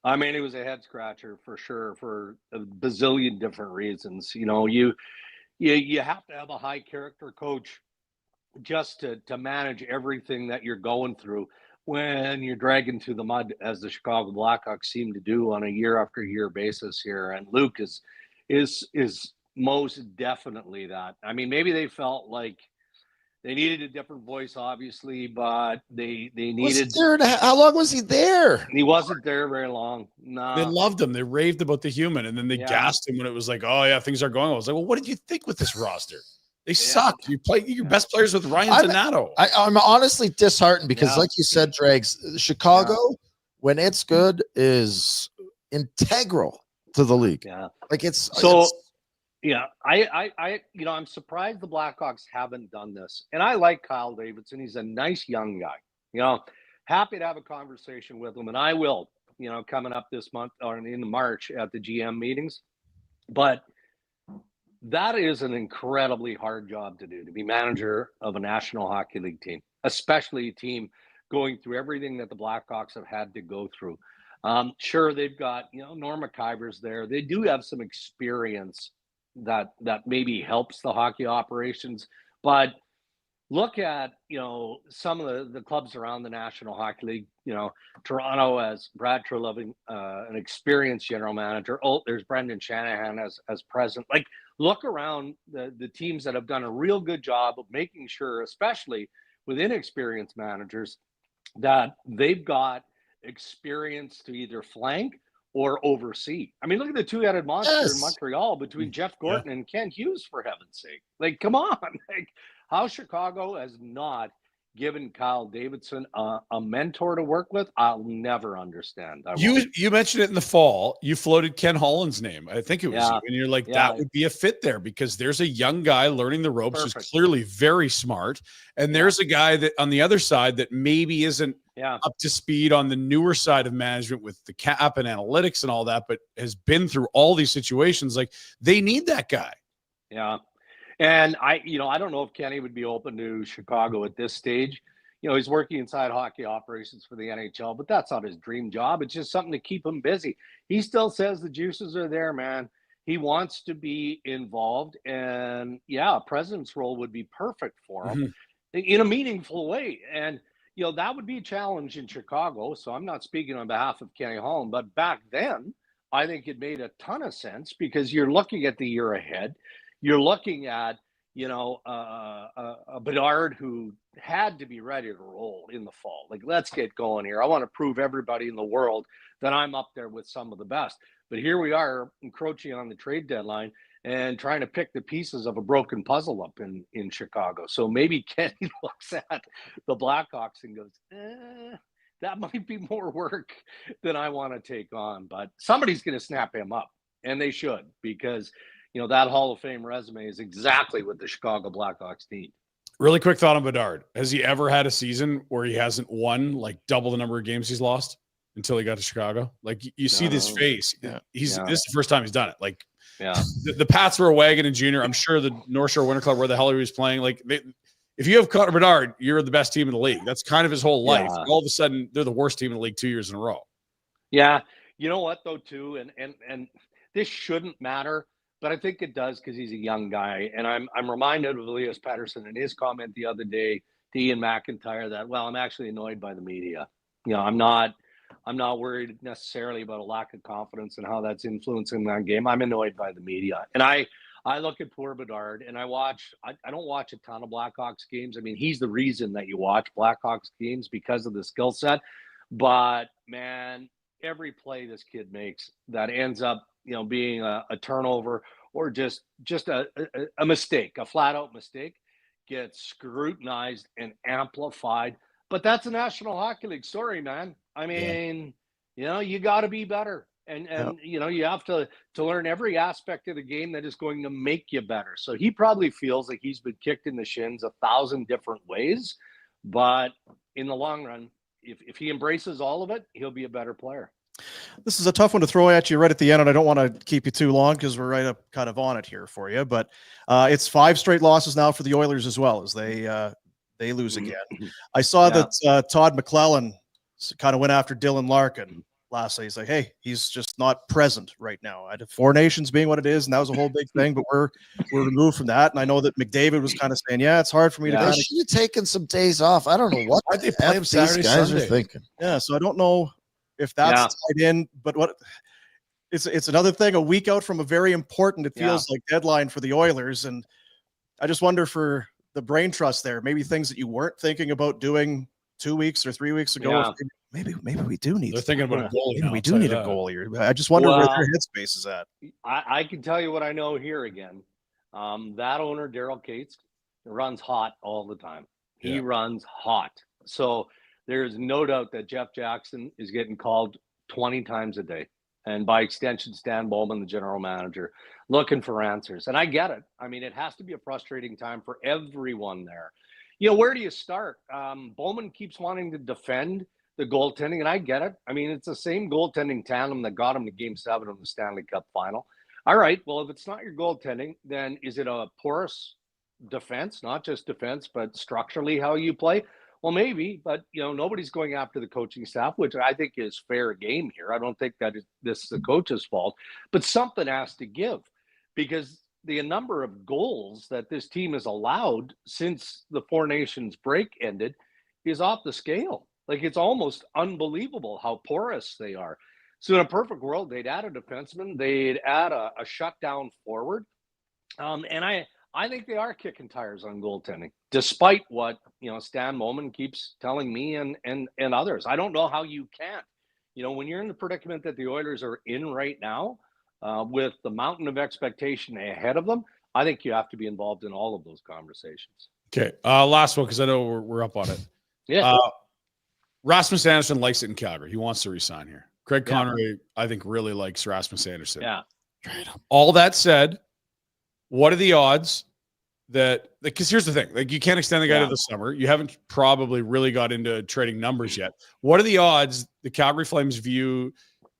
I mean, it was a head scratcher for sure for a bazillion different reasons. You know, you have to have a high character coach just to manage everything that you're going through when you're dragging through the mud, as the Chicago Blackhawks seem to do on a year after year basis here. And Luke is most definitely that. I mean, maybe they felt like they needed a different voice, obviously, but they needed. How long was he there? He wasn't there very long. No. They loved him. They raved about the human, and then they Yeah. gassed him when it was like, "Oh yeah, things are going." I was like, "Well, what did you think with this roster? They suck. You play your best players with Ryan Donato." I'm honestly disheartened because, Yeah. like you said, Dregs, Chicago, when it's good, is integral to the league. Yeah. Like it's So, yeah, I'm surprised the Blackhawks haven't done this. And I like Kyle Davidson. He's a nice young guy. You know, happy to have a conversation with him, and I will. You know, coming up this month or in March at the GM meetings. But that is an incredibly hard job to do, to be manager of a National Hockey League team, especially a team going through everything that the Blackhawks have had to go through. Sure, they've got, Norm Maciver's there. They do have some experience that maybe helps the hockey operations. But look at, some of the clubs around the National Hockey League. Toronto has Brad Treliving, an experienced general manager. Oh, there's Brendan Shanahan as president. Like, look around the teams that have done a real good job of making sure, especially with inexperienced managers, that they've got experience to either flank or oversee. I mean, look at the two-headed monster in Montreal between Jeff Gorton and Ken Hughes, for heaven's sake. Like, come on. Like, how Chicago has not given Kyle Davidson a mentor to work with, I'll never understand. You mentioned it in the fall. You floated Ken Holland's name. I think it was you. And you're like, Yeah. that would be a fit there because there's a young guy learning the ropes who's Perfect. clearly very smart. And there's a guy that on the other side that maybe isn't up to speed on the newer side of management with the cap and analytics and all that, but has been through all these situations. Like, they need that guy. Yeah. And I don't know if Kenny would be open to Chicago at this stage. He's working inside hockey operations for the NHL, but that's not his dream job. It's just something to keep him busy. He still says the juices are there, man. He wants to be involved. And a president's role would be perfect for him in a meaningful way. And, that would be a challenge in Chicago. So I'm not speaking on behalf of Kenny Holland, but back then, I think it made a ton of sense because you're looking at the year ahead. You're looking at, a Bedard who had to be ready to roll in the fall. Like, let's get going here. I want to prove everybody in the world that I'm up there with some of the best. But here we are encroaching on the trade deadline. and trying to pick the pieces of a broken puzzle up in Chicago. So maybe Kenny looks at the Blackhawks and goes, that might be more work than I want to take on. But somebody's going to snap him up, and they should, because that Hall of Fame resume is exactly what the Chicago Blackhawks need. Really quick thought on Bedard. Has he ever had a season where he hasn't won like double the number of games he's lost until he got to Chicago? Like you see this face. Yeah. This is the first time he's done it. Like Yeah. the Pats were a wagon in junior. I'm sure the North Shore Winter Club, where the hell he was playing, like if you have Connor Bedard, you're the best team in the league. That's kind of his whole life. Yeah. All of a sudden, they're the worst team in the league 2 years in a row. Yeah. You know what, though, too, and this shouldn't matter, but I think it does because he's a young guy. And I'm reminded of Elias Pettersson and his comment the other day to Ian McIntyre that, well, I'm actually annoyed by the media. I'm not worried necessarily about a lack of confidence and how that's influencing that game. I'm annoyed by the media. And I look at poor Bedard, and I don't watch a ton of Blackhawks games. I mean, he's the reason that you watch Blackhawks games because of the skill set. But, man, every play this kid makes that ends up, being a turnover or just a mistake, a flat out mistake, gets scrutinized and amplified. But that's a National Hockey League story, man. I mean, you got to be better. And you have to learn every aspect of the game that is going to make you better. So he probably feels like he's been kicked in the shins 1,000 different ways. But in the long run, if he embraces all of it, he'll be a better player. This is a tough one to throw at you right at the end, and I don't want to keep you too long because we're right up kind of on it here for you. But it's 5 straight losses now for the Oilers as well, as they lose again. I saw that Todd McClellan kind of went after Dylan Larkin last night. He's like, hey, he's just not present right now. Four Nations being what it is, and that was a whole big thing, but we're removed from that. And I know that McDavid was kind of saying, yeah, it's hard for me to kind They should have taken some days off. I don't know what Why'd they play him these Saturday, guys Sunday? are thinking. Yeah, so I don't know if that's tied in, but it's another thing, a week out from a very important, it feels like, deadline for the Oilers. And I just wonder for the brain trust there, maybe things that you weren't thinking about doing 2 weeks or 3 weeks ago. Yeah. Maybe we do need. They're thinking about a goalie. Maybe now, we I'll do tell need you a that. goalie. I just wonder where their headspace is at. I can tell you what I know here again. That owner, Daryl Cates, runs hot all the time. He runs hot. So there's no doubt that Jeff Jackson is getting called 20 times a day. And by extension, Stan Bowman, the general manager, looking for answers. And I get it. I mean, it has to be a frustrating time for everyone there. Where do you start? Bowman keeps wanting to defend the goaltending, and I get it. I mean, it's the same goaltending tandem that got him to Game 7 of the Stanley Cup final. All right, well, if it's not your goaltending, then is it a porous defense? Not just defense, but structurally how you play? Well, maybe, but nobody's going after the coaching staff, which I think is fair game here. I don't think that this is the coach's fault, but something has to give, because the number of goals that this team has allowed since the Four Nations break ended is off the scale. Like, it's almost unbelievable how porous they are. So in a perfect world, they'd add a defenseman, they'd add a shutdown forward, and I think they are kicking tires on goaltending, despite what Stan Bowman keeps telling me and others. I don't know how you can't. When you're in the predicament that the Oilers are in right now, with the mountain of expectation ahead of them, I think you have to be involved in all of those conversations. Okay, last one, because I know we're up on it. Yeah. Rasmus Andersson likes it in Calgary. He wants to resign here. Craig Conroy, I think, really likes Rasmus Andersson. Yeah. All that said, what are the odds that, because here's the thing, like, you can't extend the guy to the summer. You haven't probably really got into trading numbers yet. What are the odds the Calgary Flames view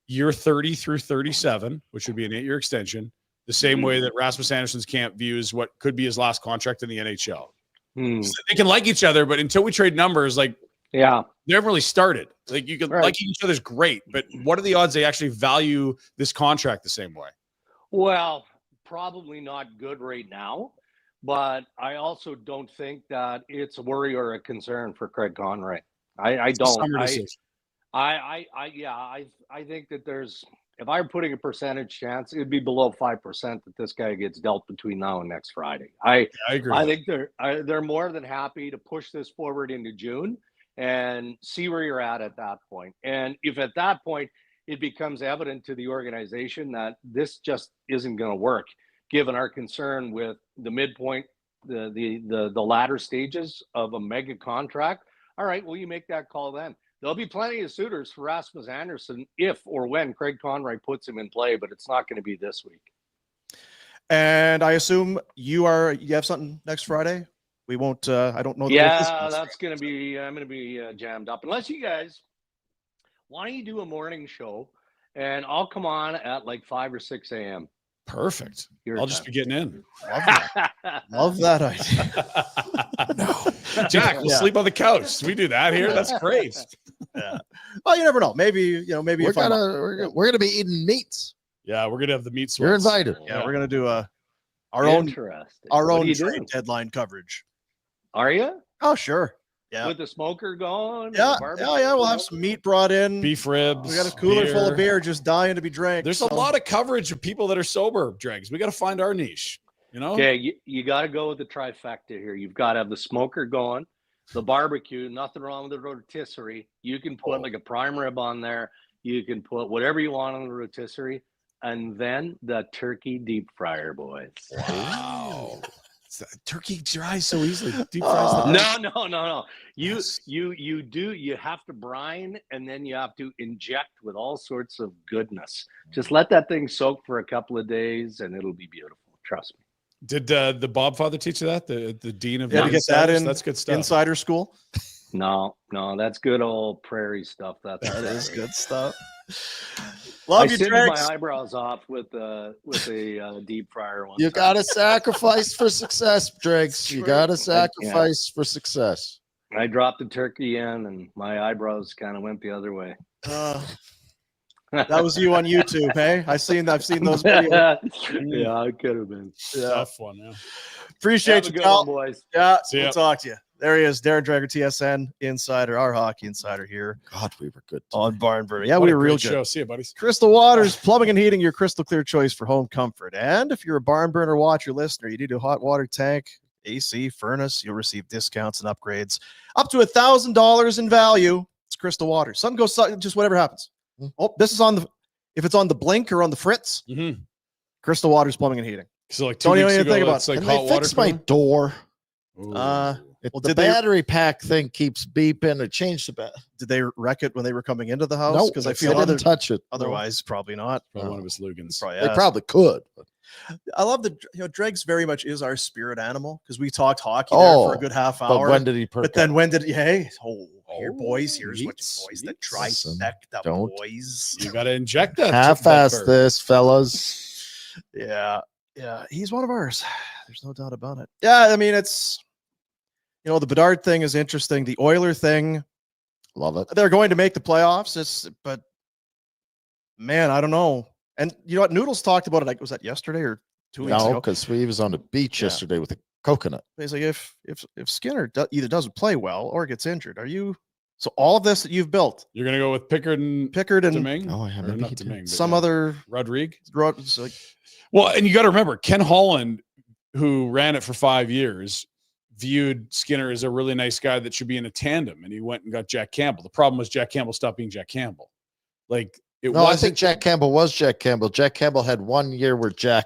year 30 through 37, which would be an 8-year extension, the same way that Rasmus Andersson's camp views what could be his last contract in the NHL? So they can like each other, but until we trade numbers, like, they haven't really started. Like, you can like each other's great, but what are the odds they actually value this contract the same way? Well, probably not good right now, but I also don't think that it's a worry or a concern for Craig Conroy. I don't. I think that there's, if I'm putting a percentage chance, it'd be below 5% that this guy gets dealt between now and next Friday. I agree. I think they're more than happy to push this forward into June and see where you're at that point. And if at that point it becomes evident to the organization that this just isn't going to work, given our concern with the midpoint, the latter stages of a mega contract. All right, well, you make that call then. There'll be plenty of suitors for Rasmus Andersson if or when Craig Conroy puts him in play, but it's not going to be this week. And I assume you have something next Friday. We won't. I don't know. Yeah, that's going to be. I'm going to be jammed up. Unless you guys, why don't you do a morning show, and I'll come on at like 5 or 6 a.m. Perfect. I'll just be getting in. Love that idea. No, Jack, we'll sleep on the couch. We do that here. That's great. Yeah. Well, you never know. Maybe maybe we're gonna be eating meats. Yeah, we're gonna have the meat sweats. You're invited. Yeah, we're gonna do our own trade deadline coverage. Are you? Oh, sure. Yeah. With the smoker going. Yeah. We'll have some meat brought in. Beef ribs. We got a cooler full of beer just dying to be drank. There's a lot of coverage of people that are sober, Dregs. We got to find our niche. Okay, you got to go with the trifecta here. You've got to have the smoker going, the barbecue, nothing wrong with the rotisserie. You can put like a prime rib on there. You can put whatever you want on the rotisserie. And then the turkey deep fryer, boys. Wow. Turkey dries so easily. Deep fries. No. You have to brine and then you have to inject with all sorts of goodness. Just let that thing soak for a couple of days and it'll be beautiful. Trust me. Did the Bob father teach you that? The dean of to get that in. That's good stuff. Insider school. No, that's good old prairie stuff. That is good stuff. Love you, Dregs. My eyebrows off with a deep fryer one. You got to sacrifice for success, Dregs. You got to sacrifice for success. I dropped the turkey in, and my eyebrows kind of went the other way. That was you on YouTube, hey? I've seen those videos. Yeah, it could have been. Tough one, yeah. Appreciate you, pal. Boys. Yeah, we'll talk to you. There he is, Darren Dreger, TSN Insider, our hockey insider here. God, we were good on Barn Burner. Yeah, we were real good. Show. See you, buddies. Crystal Waters, plumbing and heating, your crystal clear choice for home comfort. And if you're a Barn Burner watcher listener, you need a hot water tank, AC, furnace, you'll receive discounts and upgrades up to $1,000 in value. It's Crystal Waters. Something goes, just whatever happens. Oh, this is if it's on the blink or on the fritz, Crystal Waters, plumbing and heating. So like don't even think about it. Like hot water. Fix my door. Well, the battery pack thing keeps beeping. It changed the battery. Did they wreck it when they were coming into the house? No, because I feel they didn't touch it. Otherwise, probably not. Probably one of his Lugans. They probably could. I love Dregs very much is our spirit animal because we talked hockey there for a good half hour. But when did he perk then when did he? Hey, here, boys. Here's what you boys. The trifecta, boys. You got to inject that. Half-ass this, fellas. Yeah. He's one of ours. There's no doubt about it. Yeah, I mean it's. The Bedard thing is interesting. The Oiler thing, love it. They're going to make the playoffs. But man, I don't know. And you know what? Noodles talked about it. Like, was that yesterday or 2 weeks ago? No, because he was on the beach yesterday with a coconut. He's like, if Skinner either doesn't play well or gets injured, so all of this that you've built, you're gonna go with Pickard and Domingue? Oh, yeah, not Domingue, some other Rodrigue. Well, and you got to remember Ken Holland, who ran it for 5 years, viewed Skinner as a really nice guy that should be in a tandem, and he went and got Jack Campbell. The problem was Jack Campbell stopped being Jack Campbell. I think Jack Campbell was Jack Campbell. Jack Campbell had 1 year where Jack.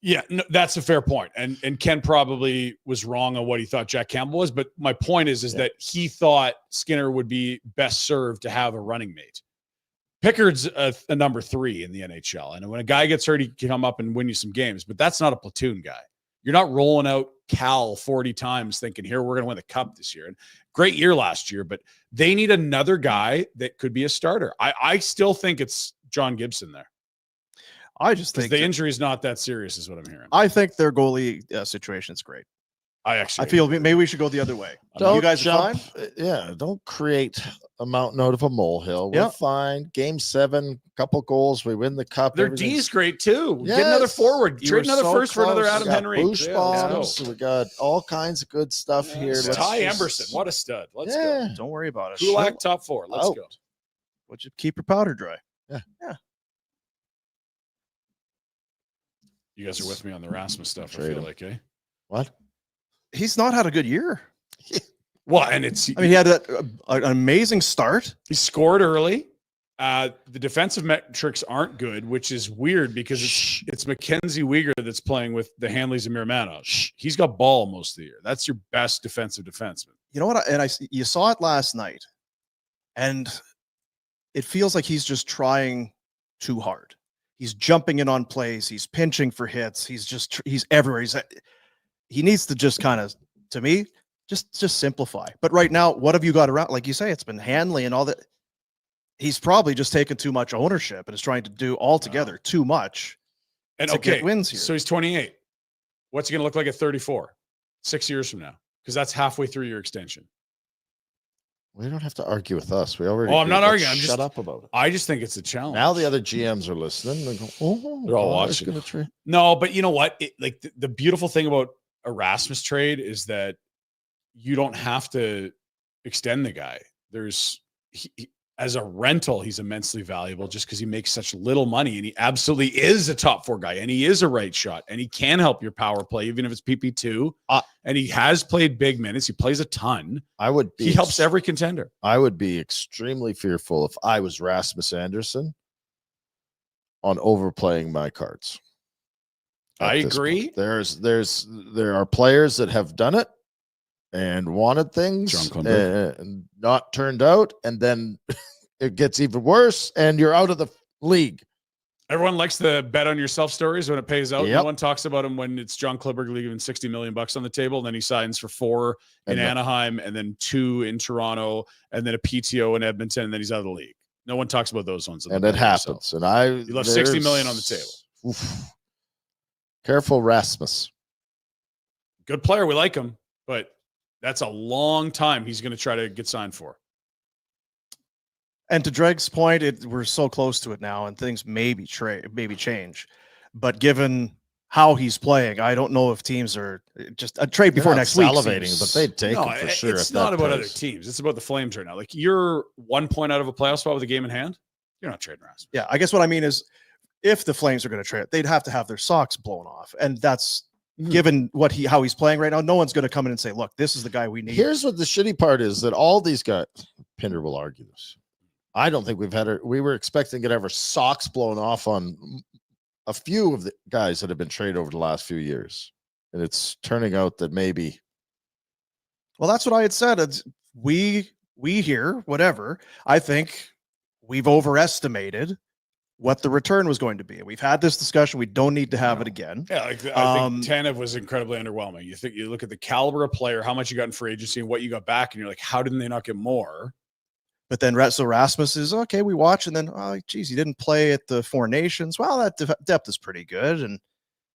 Yeah, no, that's a fair point. And Ken probably was wrong on what he thought Jack Campbell was. But my point is that he thought Skinner would be best served to have a running mate. Pickard's a number 3 in the NHL. And when a guy gets hurt, he can come up and win you some games. But that's not a platoon guy. You're not rolling out Cal 40 times thinking, here, we're going to win the cup this year. And great year last year, but they need another guy that could be a starter. I still think it's John Gibson there. I just think the injury is not that serious is what I'm hearing. I think their goalie situation is great. I feel maybe we should go the other way. You guys are fine? Yeah, don't create a mountain out of a molehill. We're fine. Game 7, couple goals. We win the cup. Their D is great too. Yes. Get another forward. Trade another first for another Adam Henry. Boost bombs. We got all kinds of good stuff here. Ty Emberson. What a stud. Let's go. Don't worry about it. Kulak top 4. Let's go. Would you keep your powder dry? Yeah. You guys are with me on the Rasmus stuff, I feel like, eh? What? He's not had a good year. Well, and he had an amazing start. He scored early. The defensive metrics aren't good, which is weird because it's Mackenzie Weegar that's playing with the Hanleys and Miramanov. He's got ball most of the year. That's your best defensive defenseman. You know what? You saw it last night, and it feels like he's just trying too hard. He's jumping in on plays. He's pinching for hits. He's everywhere. He needs to just kind of, to me, just simplify. But right now, what have you got around? Like you say, it's been Hanley and all that. He's probably just taken too much ownership and is trying to do altogether too much. And to get wins here. So he's 28. What's he going to look like at 34? 6 years from now? Because that's halfway through your extension. We don't have to argue with us. We already. Oh, I'm not arguing. Shut up about it. I just think it's a challenge. Now the other GMs are listening. They go, oh, they're all watching. No, but you know what? The beautiful thing about a Rasmus trade is that you don't have to extend the guy. As a rental, he's immensely valuable just because he makes such little money, and he absolutely is a top 4 guy, and he is a right shot, and he can help your power play, even if it's PP2. And he has played big minutes. He plays a ton. He helps every contender. I would be extremely fearful if I was Rasmus Andersson on overplaying my cards. I agree. There are players that have done it and wanted things and not turned out, and then it gets even worse and you're out of the league. Everyone likes the bet on yourself stories when it pays out. Yep. No one talks about him when it's John Klingberg leaving $60 million on the table, and then he signs for 4 in Anaheim, and then 2 in Toronto, and then a PTO in Edmonton, and then he's out of the league. No one talks about those ones. And it happens. And he left $60 million on the table. Oof. Careful, Rasmus. Good player. We like him, but that's a long time he's going to try to get signed for. And to Dreg's point, we're so close to it now, and things maybe change. But given how he's playing, I don't know if teams are just a trade before next week. Salivating, but they'd take him for sure. It's not about other teams. It's about the Flames right now. Like, you're 1 point out of a playoff spot with a game in hand. You're not trading Rasmus. Yeah, I guess what I mean is, if the Flames are going to trade, they'd have to have their socks blown off, and that's given how he's playing right now. No one's going to come in and say, "Look, this is the guy we need." Here's what the shitty part is: that all these guys, Pinder will argue this. I don't think we were expecting to get our socks blown off on a few of the guys that have been traded over the last few years. And it's turning out that maybe. Well, that's what I had said. We hear whatever. I think we've overestimated what the return was going to be. We've had this discussion. We don't need to have it again. Yeah, I think Tanev was incredibly underwhelming. You look at the caliber of player, how much you got in free agency and what you got back, and you're like, how didn't they not get more? But then so Rasmus is okay. We watch, and then geez, he didn't play at the Four Nations. Well, that depth is pretty good, and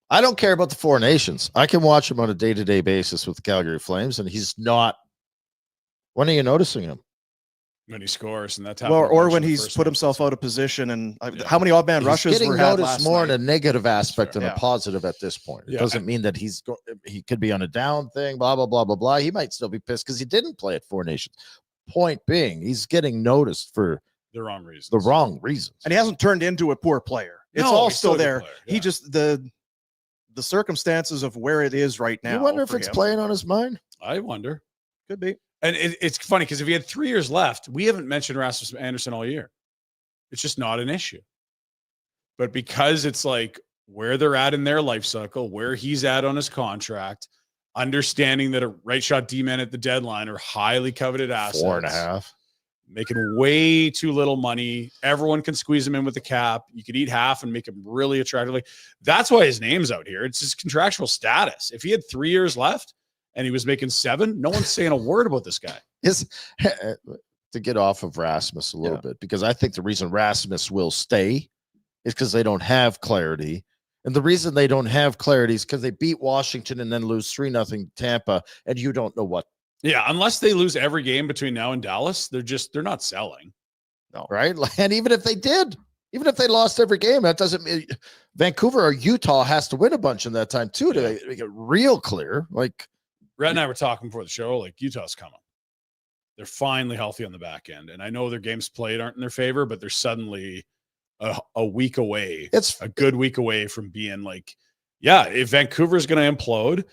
I don't care about the Four Nations. I can watch him on a day-to-day basis with the Calgary Flames, and he's not. When are you noticing him? When he scores, and that's how. Or when he's put himself out of position, and how many odd man rushes were had last more night? in a negative aspect than a positive at this point. It doesn't mean that he could be on a down thing. Blah blah blah blah blah. He might still be pissed because he didn't play at Four Nations. Point being, he's getting noticed for the wrong reasons. And he hasn't turned into a poor player. It's all still there. Yeah. He just the circumstances of where it is right now. You wonder if it's playing on his mind? I wonder. Could be. And it's funny because if he had 3 years left, we haven't mentioned Rasmus Andersson all year. It's just not an issue. But because it's like where they're at in their life cycle, where he's at on his contract, understanding that a right shot D-man at the deadline are highly coveted assets. 4.5. Making way too little money. Everyone can squeeze him in with the cap. You could eat half and make him really attractive. That's why his name's out here. It's his contractual status. If he had 3 years left and he was making 7, no one's saying a word about this guy. To get off of Rasmus a little bit, because I think the reason Rasmus will stay is because they don't have clarity. And the reason they don't have clarity is because they beat Washington and then lose 3-0 Tampa, and you don't know what. Yeah, unless they lose every game between now and Dallas, they're not selling. No, right? And even if they did, even if they lost every game, that doesn't mean Vancouver or Utah has to win a bunch in that time too to make it real clear. Like Brett and I were talking before the show, like Utah's coming. They're finally healthy on the back end. And I know their games played aren't in their favor, but they're suddenly a week away. It's a good week away from being like, if Vancouver is going to implode,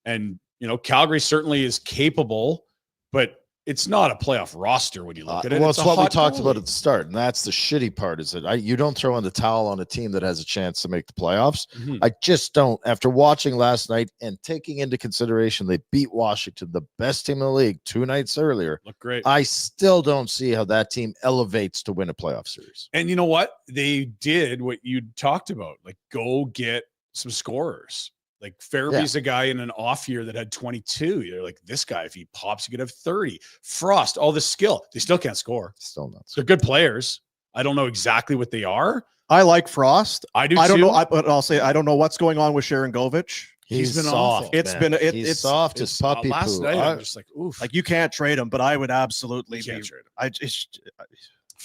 and Calgary certainly is capable, but it's not a playoff roster when you look at it. Well, It's it's a what we hot talked about goalie. at the start, and that's the shitty part. Is that you don't throw in the towel on a team that has a chance to make the playoffs. Mhm. I just don't. After watching last night and taking into consideration they beat Washington, the best team in the league, 2 nights earlier, Look great. I still don't see how that team elevates to win a playoff series. And you know what? They did what you talked about, like go get some scorers. Like Farabee's a guy in an off year that had 22. You're like, this guy, if he pops, he could have 30. Frost, all the skill. They still can't score. Still not. They're good players. I don't know exactly what they are. I like Frost. I do I don't too. know. But I'll say I don't know what's going on with Sharon Govich. He's been soft. awful. It's man. been He's it's soft as puppy last poo. night, I, I'm just like, oof. like you can't trade him, but I would absolutely You be. can't trade him. I just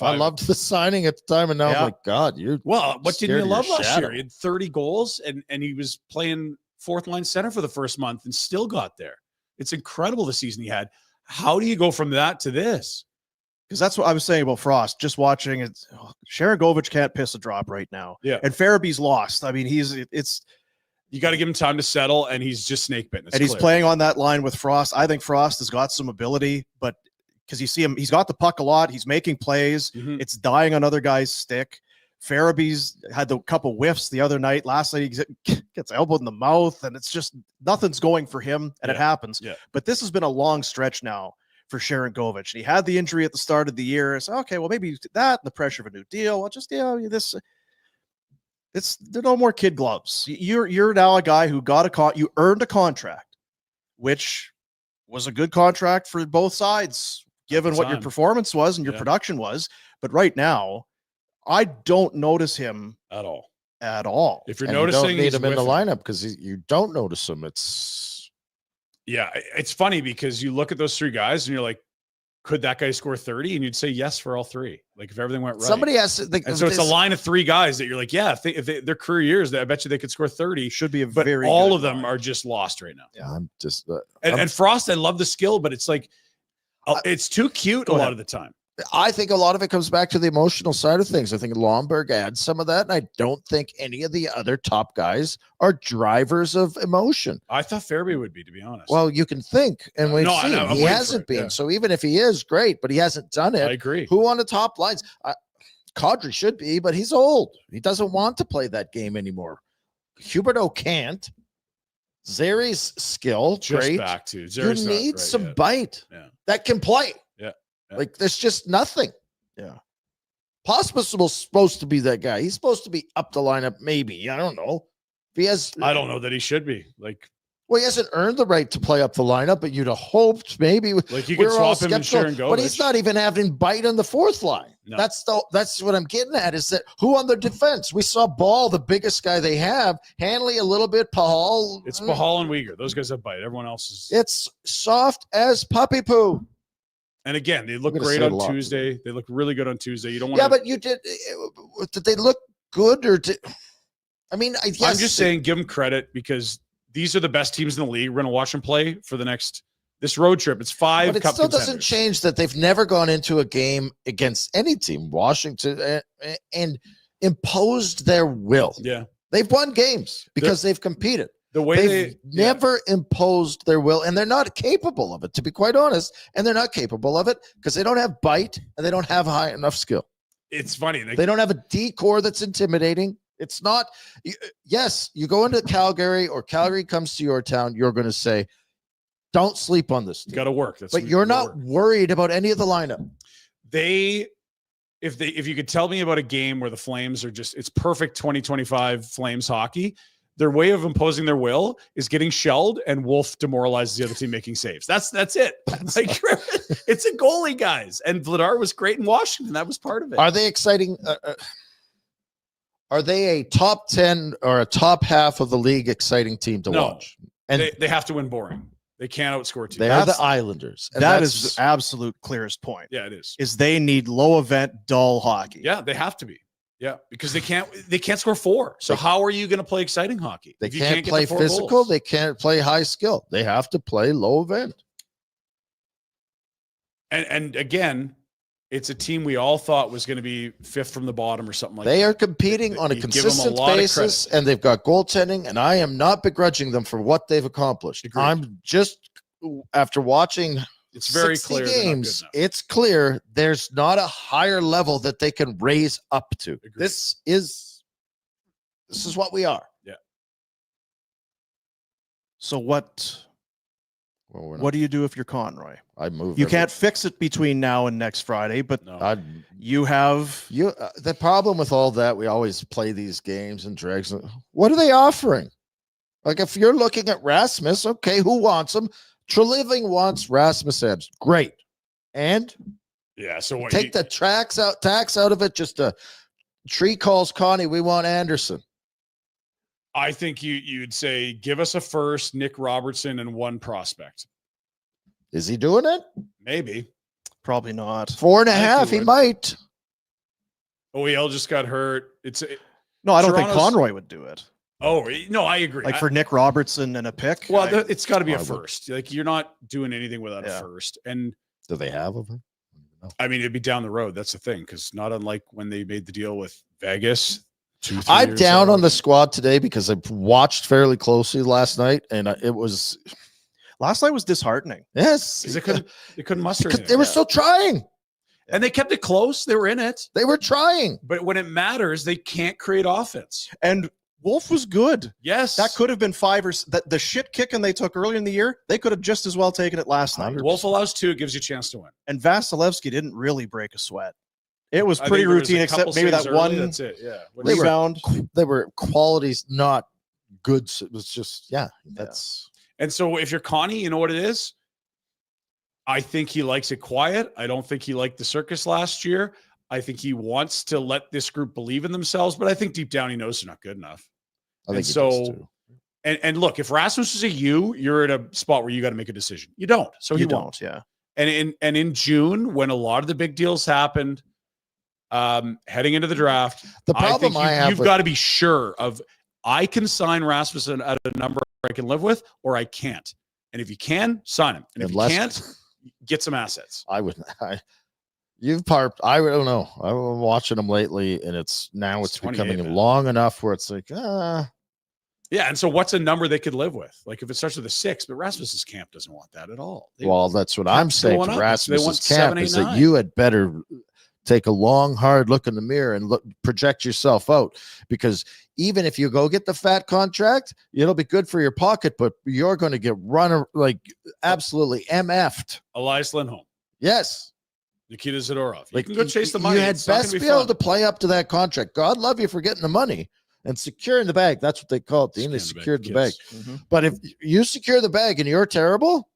I loved the signing at the time, and now Yeah. I'm like, God, you're Well, what didn't scared you of your love last shadow. year? He had 30 goals and he was playing fourth line center for the first month and still got there. It's incredible the season he had. How do you go from that to this? because that's what I was saying about Frost. Just watching it, Sharon Govich can't piss a drop right now. Yeah. And Farabee's lost. I mean, it's You got to give him time to settle, and he's just snake bitten. It's and he's clear. playing on that line with Frost. I think Frost has got some ability, but because you see him, he's got the puck a lot. He's making plays. Mhm. It's dying on other guys' stick. Farabee's had the couple whiffs the other night. Last night he gets elbowed in the mouth, and it's just nothing's going for him, and it Yeah. happens. Yeah. But this has been a long stretch now for Sharon Govich. He had the injury at the start of the year. So okay, well maybe that and the pressure of a new deal. I'll just this. There are no more kid gloves. You're now a guy who got you earned a contract, which was a good contract for both sides, given the what your time. performance was and your Yeah. production was. But right now, I don't notice him at all. at all. If you're and you noticing, don't need he's him in the whiffing. lineup because you don't notice him. It's Yeah, it's funny because you look at those three guys and you're like, could that guy score 30? And you'd say yes for all three. Like if everything went right. somebody has to think. and so it's a line of three guys that you're like, yeah, if their career years, I bet you they could score 30. Should be a But very all good of them line. are just lost right now. I'm just. And Frost, I love the skill, but it's like, it's too cute a Go lot ahead. of the time. I think a lot of it comes back to the emotional side of things. I think Lomberg adds some of that, and I don't think any of the other top guys are drivers of emotion. I thought Farabee would be, to be honest. Well, you can think, and we've No, I seen know. I'm he waiting for hasn't it, been. yeah. So even if he is great, but he hasn't done I it. agree. Who on the top lines? Kadri should be, but he's old. He doesn't want to play that game anymore. Huberto can't. Zeri's skill, Just great. back to You Zeri's not need right some yet. bite Yeah. that can play. Yeah. Like there's just nothing. Yeah. Pospisil's supposed to be that guy. He's supposed to be up the lineup, maybe. I don't know. If he has, I don't know that he should be. Like well, he hasn't earned the right to play up the lineup, but you'd have hoped maybe. you could all swap him and skeptical, Sharon Govich. but he's not even having bite on the fourth line. No. That's what I'm getting at. Is that who on the defense? We saw Ball, the biggest guy they have. Hanley a little bit. Pahal. It's Pahal and Uyghur. Those guys have bite. Everyone else is. It's soft as puppy poo. And again, they look I'm gonna great say it on a lot. Tuesday. They look really good on Tuesday. You don't want Yeah, but you did they look good or did? I mean, I guess I'm just saying, give them credit because these are the best teams in the league. We're going to watch them play for the this road trip. It's 5 But it cup still doesn't contenders. change that they've never gone into a game against any team, Washington, and imposed their will. Yeah. They've won games because they've competed. The way They've never imposed their will, and they're not capable of it, to be quite honest. And they're not capable of it because they don't have bite and they don't have high enough skill. it's funny. They don't have a D core that's intimidating. It's not. Yes, you go into Calgary or Calgary comes to your town, you're going to say, don't sleep on this team. got to work. That's But you're not worried about any of the lineup. If you could tell me about a game where the Flames are it's perfect 2025 Flames hockey, their way of imposing their will is getting shelled and Wolf demoralizes the other team making saves. That's it. Like it's a goalie, guys. And Vladar was great in Washington. That was part of it. Are they exciting? Are they a top 10 or a top half of the league exciting team to No. watch? And they have to win boring. They can't outscore teams. they are the That's- Islanders. And That that's- is the absolute clearest point. Yeah, it is. Is they need low event, dull hockey. Yeah, they have to be. Yeah, because they can't score 4. So how are you going to play exciting hockey? They if you can't get play the 4 physical. goals? They can't play high skill. They have to play low event. And again, it's a team we all thought was going to be 5th from the bottom or something like that. They are competing on a You give them a consistent lot of basis, and they've got goaltending, and I am not begrudging them for what they've accomplished. Agreed. I'm just, after watching It's very 60 clear. they're not good games. enough. It's clear there's not a higher level that they can raise up to. Agreed. This is what we are. So what Well, do you do if you're Conroy? I move. You can't fix it between now and next Friday, but No. you have The problem with all that, we always play these games and Dregs. What are they offering? Like, if you're looking at Rasmus, okay, who wants him? Treliving wants Rasmus Edge. Great. And Yeah. So what? take the tax out of it. Just a tree calls Connie. We want Andersson. I think you'd say give us a first, Nick Robertson, and one prospect. Is he doing it? Maybe. probably not. 4.5. He would. might. OEL just got hurt. No, I don't think Toronto's- Conroy would do it. Oh no, I agree. Like for Nick Robertson and a pick. Well, I- it's got to be a I would. first. Like you're not doing anything without Yeah. a first. And Do they have him? I mean, it'd be down the road. That's the thing, because not unlike when they made the deal with Vegas. 2-3 I'm years down ago. on the squad today because I watched fairly closely last night, and it was last night was disheartening. yes. 'Cause they couldn't muster because anything. they were still trying. and they kept it close. They were in it, They were trying. but when it matters, they can't create offense. And Wolf was good. Yes, That could have been the shit kicking they took earlier in the year. They could have just as well taken it last night. Wolf allows 2, gives you a chance to win. And Vasilevsky didn't really break a sweat. It was I pretty think there was a routine, couple except maybe saves that early, one That's it. Yeah. What They is were- it? rebound. They were qualities not good. So it was just that's And so if you're Connie, you know what it is? I think he likes it quiet. I don't think he liked the circus last year. I think he wants to let this group believe in themselves, but I think deep down he knows they're not good enough. I And think he does so- too. And look, if Rasmus is a you're at a spot where you got to make a decision. You don't. So he You won't. don't, yeah. And in June, when a lot of the big deals happened, heading into the draft, The problem think I have you've with- got to be sure of I can sign Rasmussen at a number I can live with, or I can't. And if you can, sign him. And if Unless- you can't, get some assets. I would. You've parked. I don't know. I've been watching them lately, and it's 28, becoming man. long enough where it's like, Yeah. And so what's a number they could live with? Like if it starts with a 6, but Rasmus's camp doesn't want that at all. They- well, that's what I'm Camp's saying going to up. They Rasmus's want camp 7, 8, is that 9. you had better take a long, hard look in the mirror and project yourself out, because even if you go get the fat contract, it'll be good for your pocket, but you're going to get run like absolutely MF'd. Elias Lindholm, Yes. Nikita Zadorov. You Like can go chase the money. You had It's not best gonna be able fun. to play up to that contract. God love you for getting the money and securing the bag. That's what they call it. Dean. They secured the bag. Yes. But if you secure the bag and you're terrible,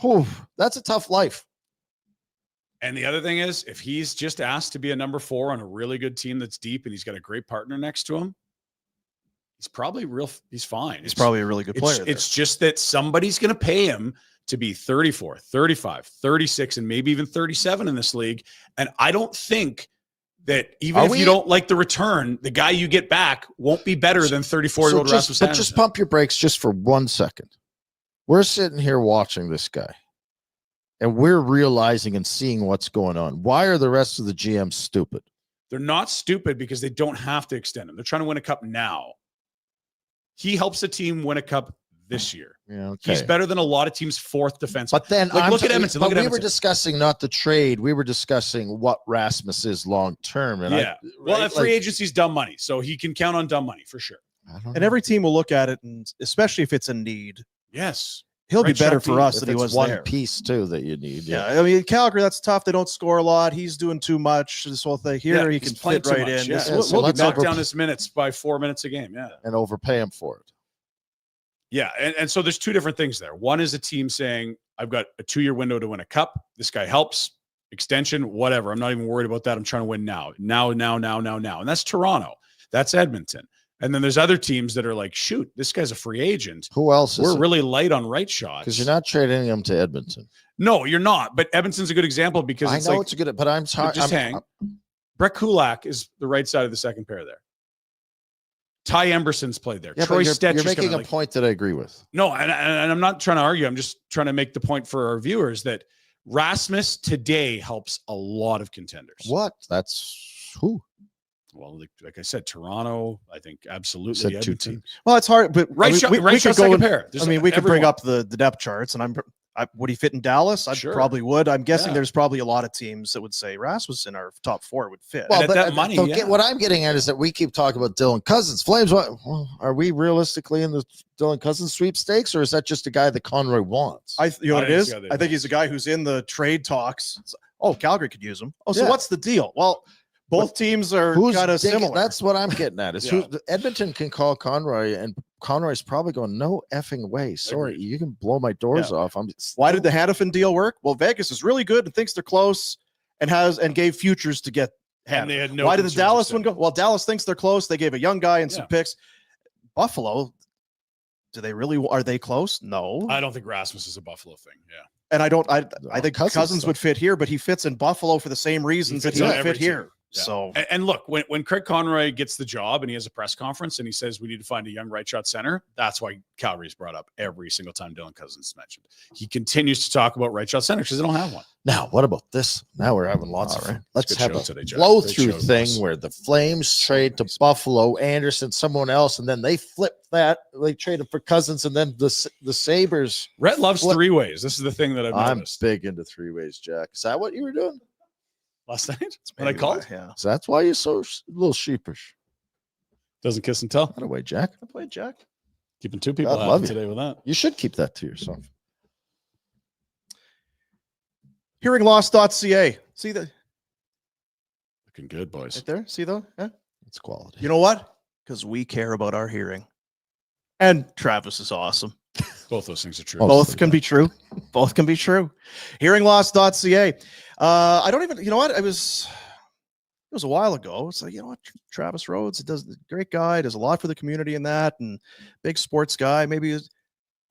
whew, that's a tough life. And the other thing is, if he's just asked to be a number 4 on a really good team that's deep and he's got a great partner next to him, he's probably he's fine. He's probably a really good player. It's just that somebody's going to pay him to be 34, 35, 36, and maybe even 37 in this league. And I don't think that even Are if we- you don't like the return, the guy you get back won't be better than 34-year-old Rasmus But Andersson. just pump your brakes just for 1 second. We're sitting here watching this guy, and we're realizing and seeing what's going on. Why are the rest of the GMs stupid? They're not stupid because they don't have to extend him. They're trying to win a cup now. He helps a team win a cup this year. Yeah, okay. He's better than a lot of teams' 4th defenseman. But then Like, look at Edmonton, But look at we were Edmonton. discussing not the trade. We were discussing what Rasmus is long term. And yeah. Well, free agency's dumb money, so he can count on dumb money for sure. and every team will look at it, and especially if it's a need, Yes. he'll be Right better shot for team. us if than he it's was one there. piece too that you need. Yeah, I mean Calgary, that's tough. They don't score a lot. He's doing too much. This whole thing here, he he's can playing fit too right much, in. yeah. This- Yeah, we'll- so we'll let's be Knock back. down his minutes by 4 minutes a game. Yeah. and overpay him for it. Yeah. And so there's 2 different things there. One is a team saying, I've got a 2-year window to win a cup. This guy helps. Extension, whatever. I'm not even worried about that. I'm trying to win now. Now. And that's Toronto. That's Edmonton. And then there's other teams that are like, shoot, this guy's a free agent. Who else is We're really light on right shots. because you're not trading him to Edmonton. No, you're not. But Edmonton's a good example because I it's know like it's a good, but I'm sorry. just hang. Brett Kulak is the right side of the second pair there. Ty Emberson's played there. Yeah, Troy but you're Stetch is making gonna, a point that I agree with. No, and I'm not trying to argue. I'm just trying to make the point for our viewers that Rasmus today helps a lot of contenders. What? That's who Well, like I said, Toronto, I think absolutely. said 2 Edmonton. teams. Well, it's hard, but Right I mean, shot, we right could shot go second in- pair. There's I mean, we could bring everyone. up the depth charts, and Would he fit in Dallas? I Sure. probably would. I'm guessing Yeah. there's probably a lot of teams that would say Rasmussen, our top 4, would fit. Well, at but that money, yeah. what I'm getting at is that we keep talking about Dylan Cozens. Flames, are we realistically in the Dylan Cozens sweepstakes, or is that just a guy that Conroy wants? You know what I it think is? so, they I think he's a guy who's in the trade talks. Oh, Calgary could use him. Oh, so Yeah. what's the deal? Well, both teams are Who's kind of digging- similar. That's what I'm getting at. Is Yeah. Edmonton can call Conroy, and Conroy's probably going, no effing way. Sorry, Agreed. you can blow my doors off. Why did the Hannafin deal work? Well, Vegas is really good and thinks they're close and gave futures to get And they Hannafin. had no Why did the concerns Dallas with one go? Well, Dallas thinks they're close. They gave a young guy and some Yeah. picks. Buffalo, are they close? No. I don't think Rasmus is a Buffalo thing. Yeah. And I think Cousins Cousins stuff. would fit here, but he fits in Buffalo for the same reasons that fits he on would every fit here. team. Yeah. So And look, when Craig Conroy gets the job and he has a press conference and he says we need to find a young right shot center, that's why Calgary's brought up every single time Dylan Cozens is mentioned. He continues to talk about right shot center because they don't have one. Now, what about this? Now we're having lots All of right. fun. Let's Good have show a today, Jack. flow Great through show, thing boss. where the Flames trade to Buffalo, Andersson, someone else, and then they flip that. They traded for Cousins, and then the Sabres. Rhett loves What- 3-ways. This is the thing that I've I'm noticed. big into 3-ways, Jack. Is that what you were doing? Last night when I maybe called, why, yeah. So that's why you're so a little sheepish. doesn't kiss and tell. By the way, Jack, I played Jack. Keeping 2 people God love happy you. today with that. you should keep that to yourself. Hearingloss.ca. See the Looking good, boys. right there? See though? Yeah. It's quality. You know what? Because we care about our hearing. And Travis is awesome. Both those things are true. Oh, Both can be true. Both can be true. Hearingloss.ca. I don't even, you know what? It was a while ago. It's like, you know what? Travis Rhodes, he does great guy, does a lot for the community in that, and big sports guy. Maybe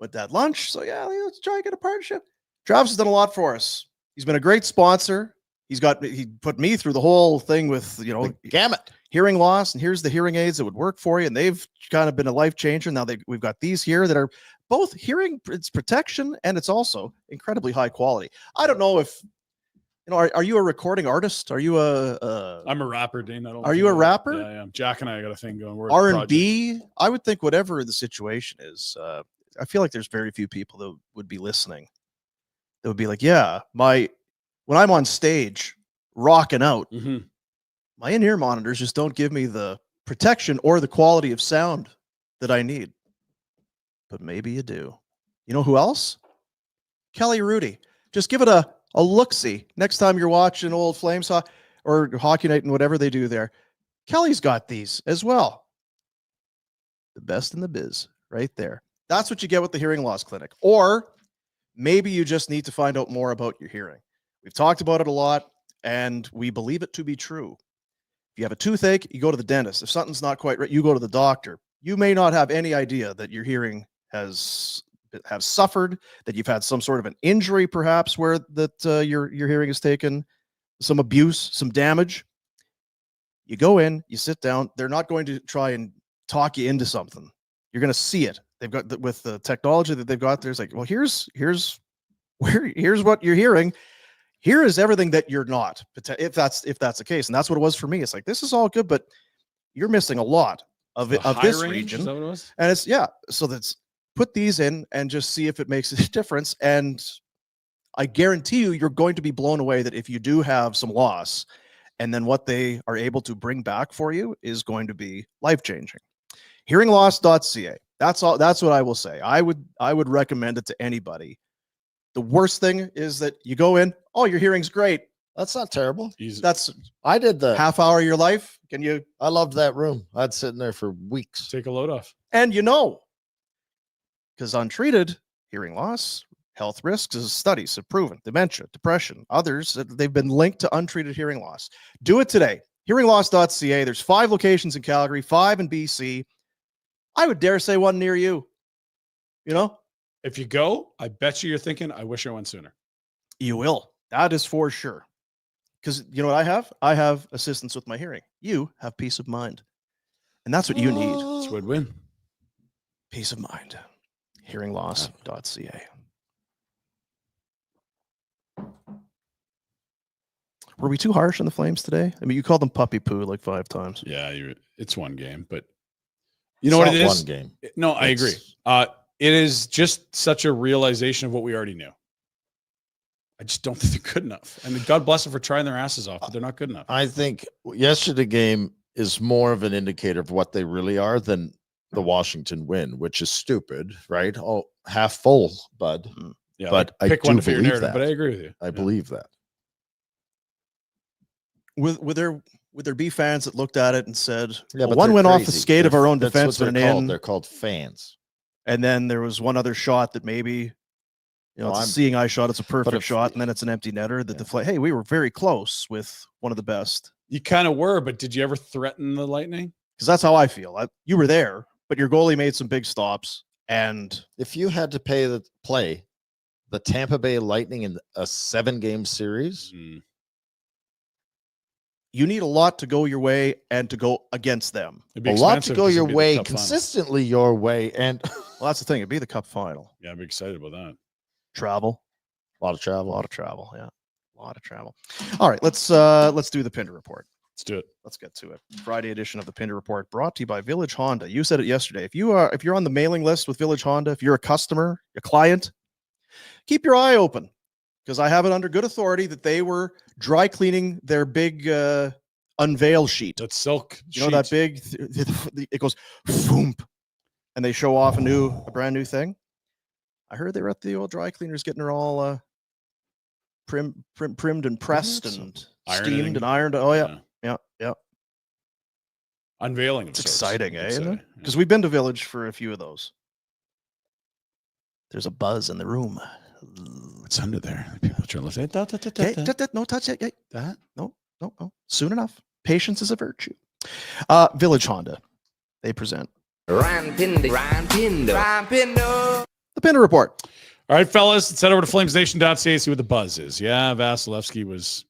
with that lunch. So yeah, let's try and get a partnership. Travis has done a lot for us. He's been a great sponsor. He put me through the whole thing with, you know, The gamut. hearing loss, and here's the hearing aids that would work for you, and they've kind of been a life changer. Now we've got these here that are both hearing, it's protection, and it's also incredibly high quality. I don't know if you know, are you a recording artist? Are you I'm a rapper, Dean. I don't Are you a think- rapper? Yeah, yeah. Jack and I got a thing going. We're a R&B? I would think whatever the situation is, I feel like there's very few people that would be listening that would be like, yeah, when I'm on stage rocking out, project. Mhm. my in-ear monitors just don't give me the protection or the quality of sound that I need. But maybe you do. You know who else? Kelly Rudy. Just give it a look-see next time you're watching old Flames or Hockey Night and whatever they do there. Kelly's got these as well. The best in the biz right there. That's what you get with the Hearing Loss Clinic. Or maybe you just need to find out more about your hearing. We've talked about it a lot, and we believe it to be true. If you have a toothache, you go to the dentist. If something's not quite right, you go to the doctor. You may not have any idea that your hearing has suffered, that you've had some sort of an injury, perhaps, where that your hearing has taken some abuse, some damage. You go in, you sit down. They're not going to try and talk you into something. You're going to see it. They've got with the technology that they've got. There's like, well, here's what you're hearing. Here is everything that you're not, if that's the case. And that's what it was for me. It's like, this is all good, but you're missing a lot of it, The of high this range, region. is that what it was? And it's, yeah, so that's put these in and just see if it makes a difference. And I guarantee you're going to be blown away that if you do have some loss, and then what they are able to bring back for you is going to be life-changing. Hearingloss.ca. That's all. That's what I will say. I would recommend it to anybody. The worst thing is that you go in, oh, your hearing's great. That's not terrible. Easy. That's I did the. half hour of your life. Can you? I loved that room. I'd sit in there for weeks. Take a load off. And you know, because untreated hearing loss, health risks, as studies have proven, dementia, depression, others, they've been linked to untreated hearing loss. Do it today. Hearingloss.ca. There's 5 locations in Calgary, 5 in BC. I would dare say one near you. You know, If you go, I bet you're thinking, I wish I went sooner. you will. That is for sure. Because you know what I have? I have assistance with my hearing. You have peace of mind. And that's what you need. This would win. Peace of mind. Hearingloss.ca. Were we too harsh on the Flames today? I mean, you called them puppy poo like 5 times. Yeah, it's one game, but you know what it is? One game. No, I agree. It is just such a realization of what we already knew. I just don't think they're good enough. And God bless them for trying their asses off, but they're not good enough. I think yesterday's game is more of an indicator of what they really are than the Washington win, which is stupid, right? Oh, half full, bud. Yeah, But I pick one do to fit your believe narrative, that. but I agree with you. I believe that. Would there be fans that looked at it and said, Yeah, well, one they're went off the crazy. skate of our own That's what defenseman they're called. in, They're called fans. and then there was one other shot that maybe, it's a seeing eye shot, it's a perfect shot, and then it's an empty netter that deflate. Hey, we were very close with one of the best. You kind of were, but did you ever threaten the Lightning? Because that's how I feel. You were there, but your goalie made some big stops. And if you had to play the Tampa Bay Lightning in a 7-game series, you need a lot to go your way and to go against them. A lot to go your way, consistently your way. And well, that's the thing. It'd be the cup final. Yeah, I'm excited about that. Travel. A lot of travel. A lot of travel. Yeah. A lot of travel. All right. Let's do the Pinder Report. Let's do it. Let's get to it. Friday edition of the Pinder Report brought to you by Village Honda. You said it yesterday. If you're on the mailing list with Village Honda, if you're a customer, a client, keep your eye open, because I have it under good authority that they were dry cleaning their big unveil sheet. That silk You know, that big, it goes foomp, and they show off a brand new thing. I heard they were at the old dry cleaners getting her all primed and pressed and steamed and ironed. Oh, yeah. Yeah. Unveiling. It's exciting, isn't it? Because we've been to Village for a few of those. There's a buzz in the room. What's under there? People trying to lift it. No touch it. That? No. Soon enough. Patience is a virtue. Village Honda. They present Rantanen. the Pinder Report. All right, fellas, let's head over to FlamesNation.ca, see what the buzz is. Yeah, Vasilevsky was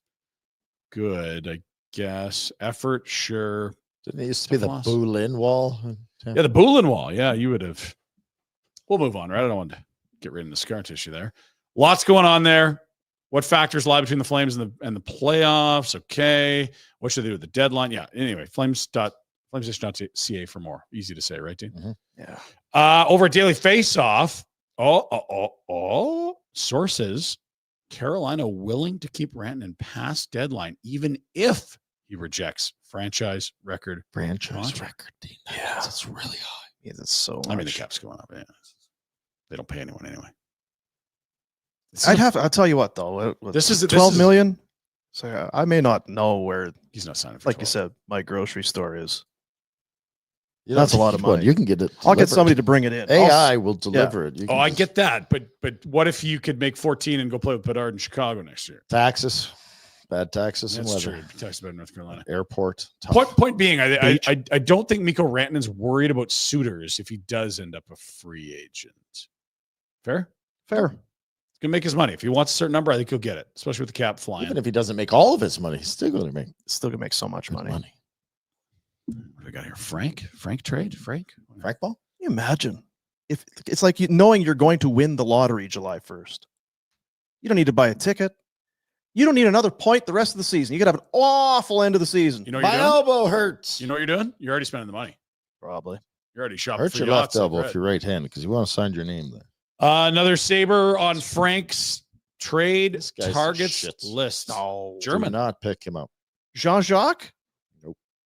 good, I guess. Effort, sure. Didn't it used to be the Boulin wall? Yeah, the Boulin wall. Yeah, you would have. We'll move on, right? I don't want to get rid of the scar tissue there. Lots going on there. What factors lie between the Flames and the playoffs? Okay. What should they do with the deadline? Yeah. Anyway, FlamesNation.ca for more. Easy to say, right, Dean? Mm-hmm. Yeah. Over at Daily Faceoff. Sources, Carolina willing to keep Rantanen past deadline, even if he rejects franchise record. Dean. Yeah. That's really high. Yeah, that's so much. I mean, the cap's going up. Yeah. They don't pay anyone anyway. I'll tell you what, though. This is 12 million. So I may not know where, he's not signing for like 12. you said, my grocery store is. You That's a lot of money. You can get it. I'll get somebody to bring it in. AI will deliver it. You can I get that, but what if you could make 14 and go play with Bedard in Chicago next year? Taxes, bad taxes, and That's weather. true. Taxes bad in North Carolina. Airport. Tough. Point being, I don't think Mikko Rantanen's worried about suitors if he does end up a free agent. Fair. Fair. He's gonna make his money. If he wants a certain number, I think he'll get it, especially with the cap flying. Even if he doesn't make all of his money, he's still going to make so much money. What do we got here? Frank trade? Frank ball? Can you imagine if it's like knowing you're going to win the lottery July 1st? You don't need to buy a ticket. You don't need another point the rest of the season. You could have an awful end of the season. You know what My you're doing? elbow hurts. You know what you're doing? You're already spending the money. Probably. You're already shopping Hurt for your yachts left and elbow bread. if you're right handed because you want to sign your name there. Another Sabre on Frank's trade This guy's targets shits. list. No. German. Do not pick him up. Jean-Jacques?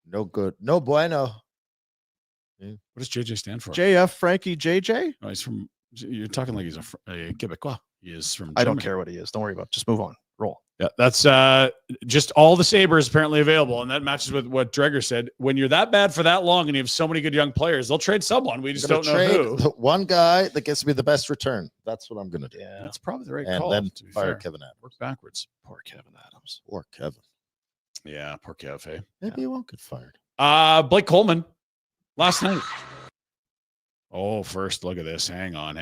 No good. No bueno. What does JJ stand for? JF Frankie JJ? No, he's from. You're talking like he's a Quebecois. He is from. I don't Germany. care what he is. Don't worry about it. Just move on. Roll. Yeah, that's just all the Sabres apparently available, and that matches with what Dreger said. When you're that bad for that long and you have so many good young players, they'll trade someone. We just don't know who. The one guy that gets me the best return. That's what I'm going to do. Yeah. That's probably the right And call. then to be fire fair. Kevin Adams. Work backwards. Poor Kevin Adams. Or Kevin. Yeah, poor Kev. Hey. Maybe he won't get fired. Blake Coleman last night. Oh, first look at this. Hang on.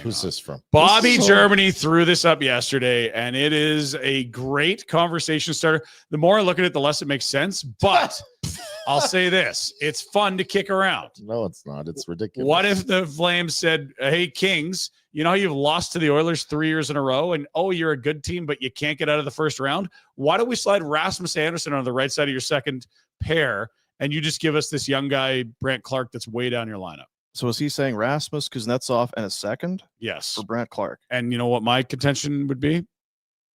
Who's this from? Bobby This is Germany threw this up yesterday, and it is a great conversation starter. The more I look at it, the less it makes sense. But I'll say this: it's fun to kick around. No, it's not. It's ridiculous. What if the Flames said, "Hey, Kings, you know how you've lost to the Oilers 3 years in a row, and you're a good team, but you can't get out of the first round. Why don't we slide Rasmus Andersson on the right side of your second pair, and you just give us this young guy, Brant Clark, that's way down your lineup?" So is he saying Rasmus Kuznetsov and a second Yes. for Brant Clark? And you know what my contention would be?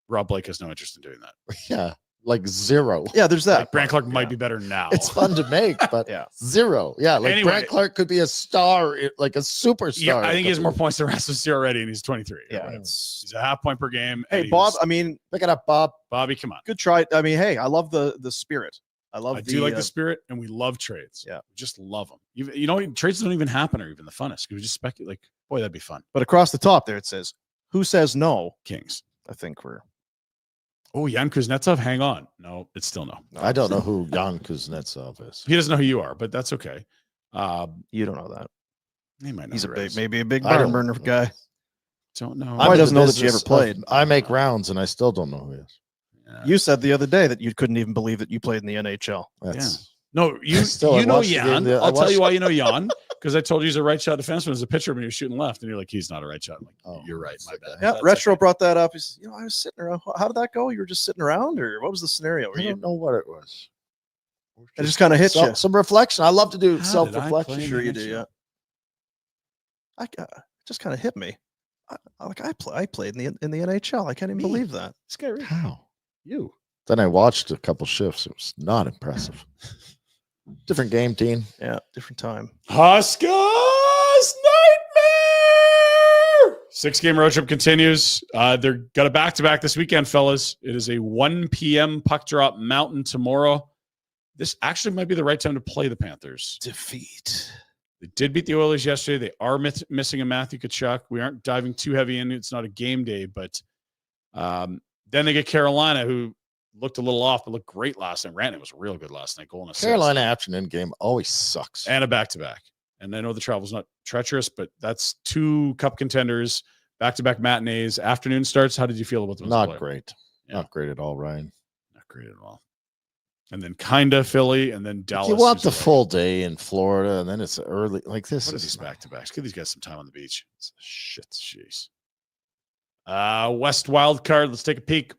Rob Blake has no interest in doing that. Yeah, like zero. Yeah, there's that. Like, Brant part, Clark might be better now. It's fun to make, but Yeah. zero. Yeah, like Anyway. Brant Clark could be a star, like a superstar. Yeah, I think he has more points than Rasmus already, and he's 23. Yeah, Right. it's- He's a half point per game. Hey, and Bob. he's- I mean, Pick it up, Bob. Bobby, come on. good try. I mean, hey, I love the spirit. I love I the do like the spirit, and we love trades. Yeah. We just love them. You know, trades don't even happen or even the funnest. We just speculate, like, boy, that'd be fun. But across the top there, it says, "Who says no?" Kings. I think we're. Oh, Jan Kuznetsov, hang on. No, it's still no. I don't know who Jan Kuznetsov is. He doesn't know who you are, but that's okay. You don't know that. He might know He's a who big, it is. maybe a big I don't- burner guy. Don't know. Why in doesn't the know that you business ever played? of- I make rounds, and I still don't know who he is. Yeah. You said the other day that you couldn't even believe that you played in the NHL. That's No, you I know watched the game Jan. I I'll tell you watched- why you know Jan, because I told you he's a right shot defenseman as a pitcher when he was shooting left, and you're like, he's not a right shot. I'm like, Oh, you're right. My bad. Yeah, That's Retro okay. brought that up. He's, I was sitting around. How did that go? You were just sitting around, or what was the scenario? Were I you? don't know what it was. It just kind of hit you. Some reflection. I love to do How self did I reflection. play Sure you NHL? do. Yeah. It just kind of hit me. I played in the NHL. I can't even Me? believe that. This guy, right? How? You. Then I watched a couple shifts. It was not impressive. Different game, team. Yeah, different time. Huskers nightmare. 6-game road trip continues. They're got a back-to-back this weekend, fellas. It is a 1 p.m. puck drop Mountain tomorrow. This actually might be the right time to play the Panthers. Defeat. They did beat the Oilers yesterday. They are missing a Matthew Tkachuk. We aren't diving too heavy in. It's not a game day, but then they get Carolina, who looked a little off, but looked great last night. Rantanen was real good last night. Goal and assist. Carolina afternoon game always sucks. And a back-to-back. And I know the travel's not treacherous, but that's 2 cup contenders, back-to-back matinees. Afternoon starts. How did you feel about those? Not players? great. Yeah. Not great at all, Ryan. Not great at all. And then kinda Philly, and then Dallas. You want who's the away. full day in Florida, and then it's early. Like this What are is these back-to-backs? Give these guys some time on the beach. Shit, jeez. West wild card. Let's take a peek.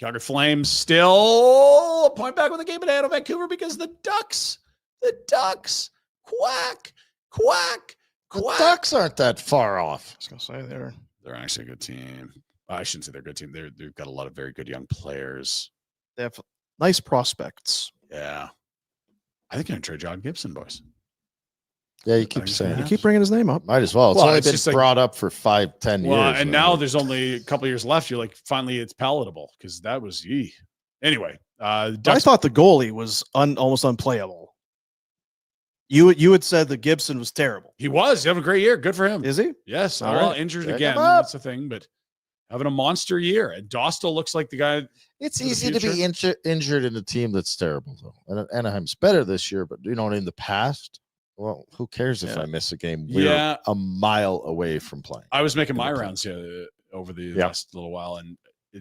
Calgary Flames still a point back with a game in hand on Vancouver because the Ducks, quack. The Ducks aren't that far off. I was gonna say there. They're actually a good team. I shouldn't say they're a good team. They've got a lot of very good young players. They have nice prospects. Yeah. I think I'm going to trade John Gibson, boys. Yeah, you I keep think saying You it. keep bringing his name up. Might as well. It's Well, only it's been just like- brought up for 5-10 Well, years. and now there's only a couple years left. You're like, finally, it's palatable because that was yee. Anyway, I Ducks, thought the goalie was almost unplayable. You had said that Gibson was terrible. he was having a great year. Good for him. Is he? Yes. All Well, right. injured Check again. him up. That's the thing, but having a monster year. And Dostal looks like the guy. it's for the easy to be injured in a team that's terrible, though. And Anaheim's better this year, but in the past, well, who cares if Yeah. I miss a game? We're Yeah. a mile away from playing. I was making in the my play. rounds over the Yeah. last little while, and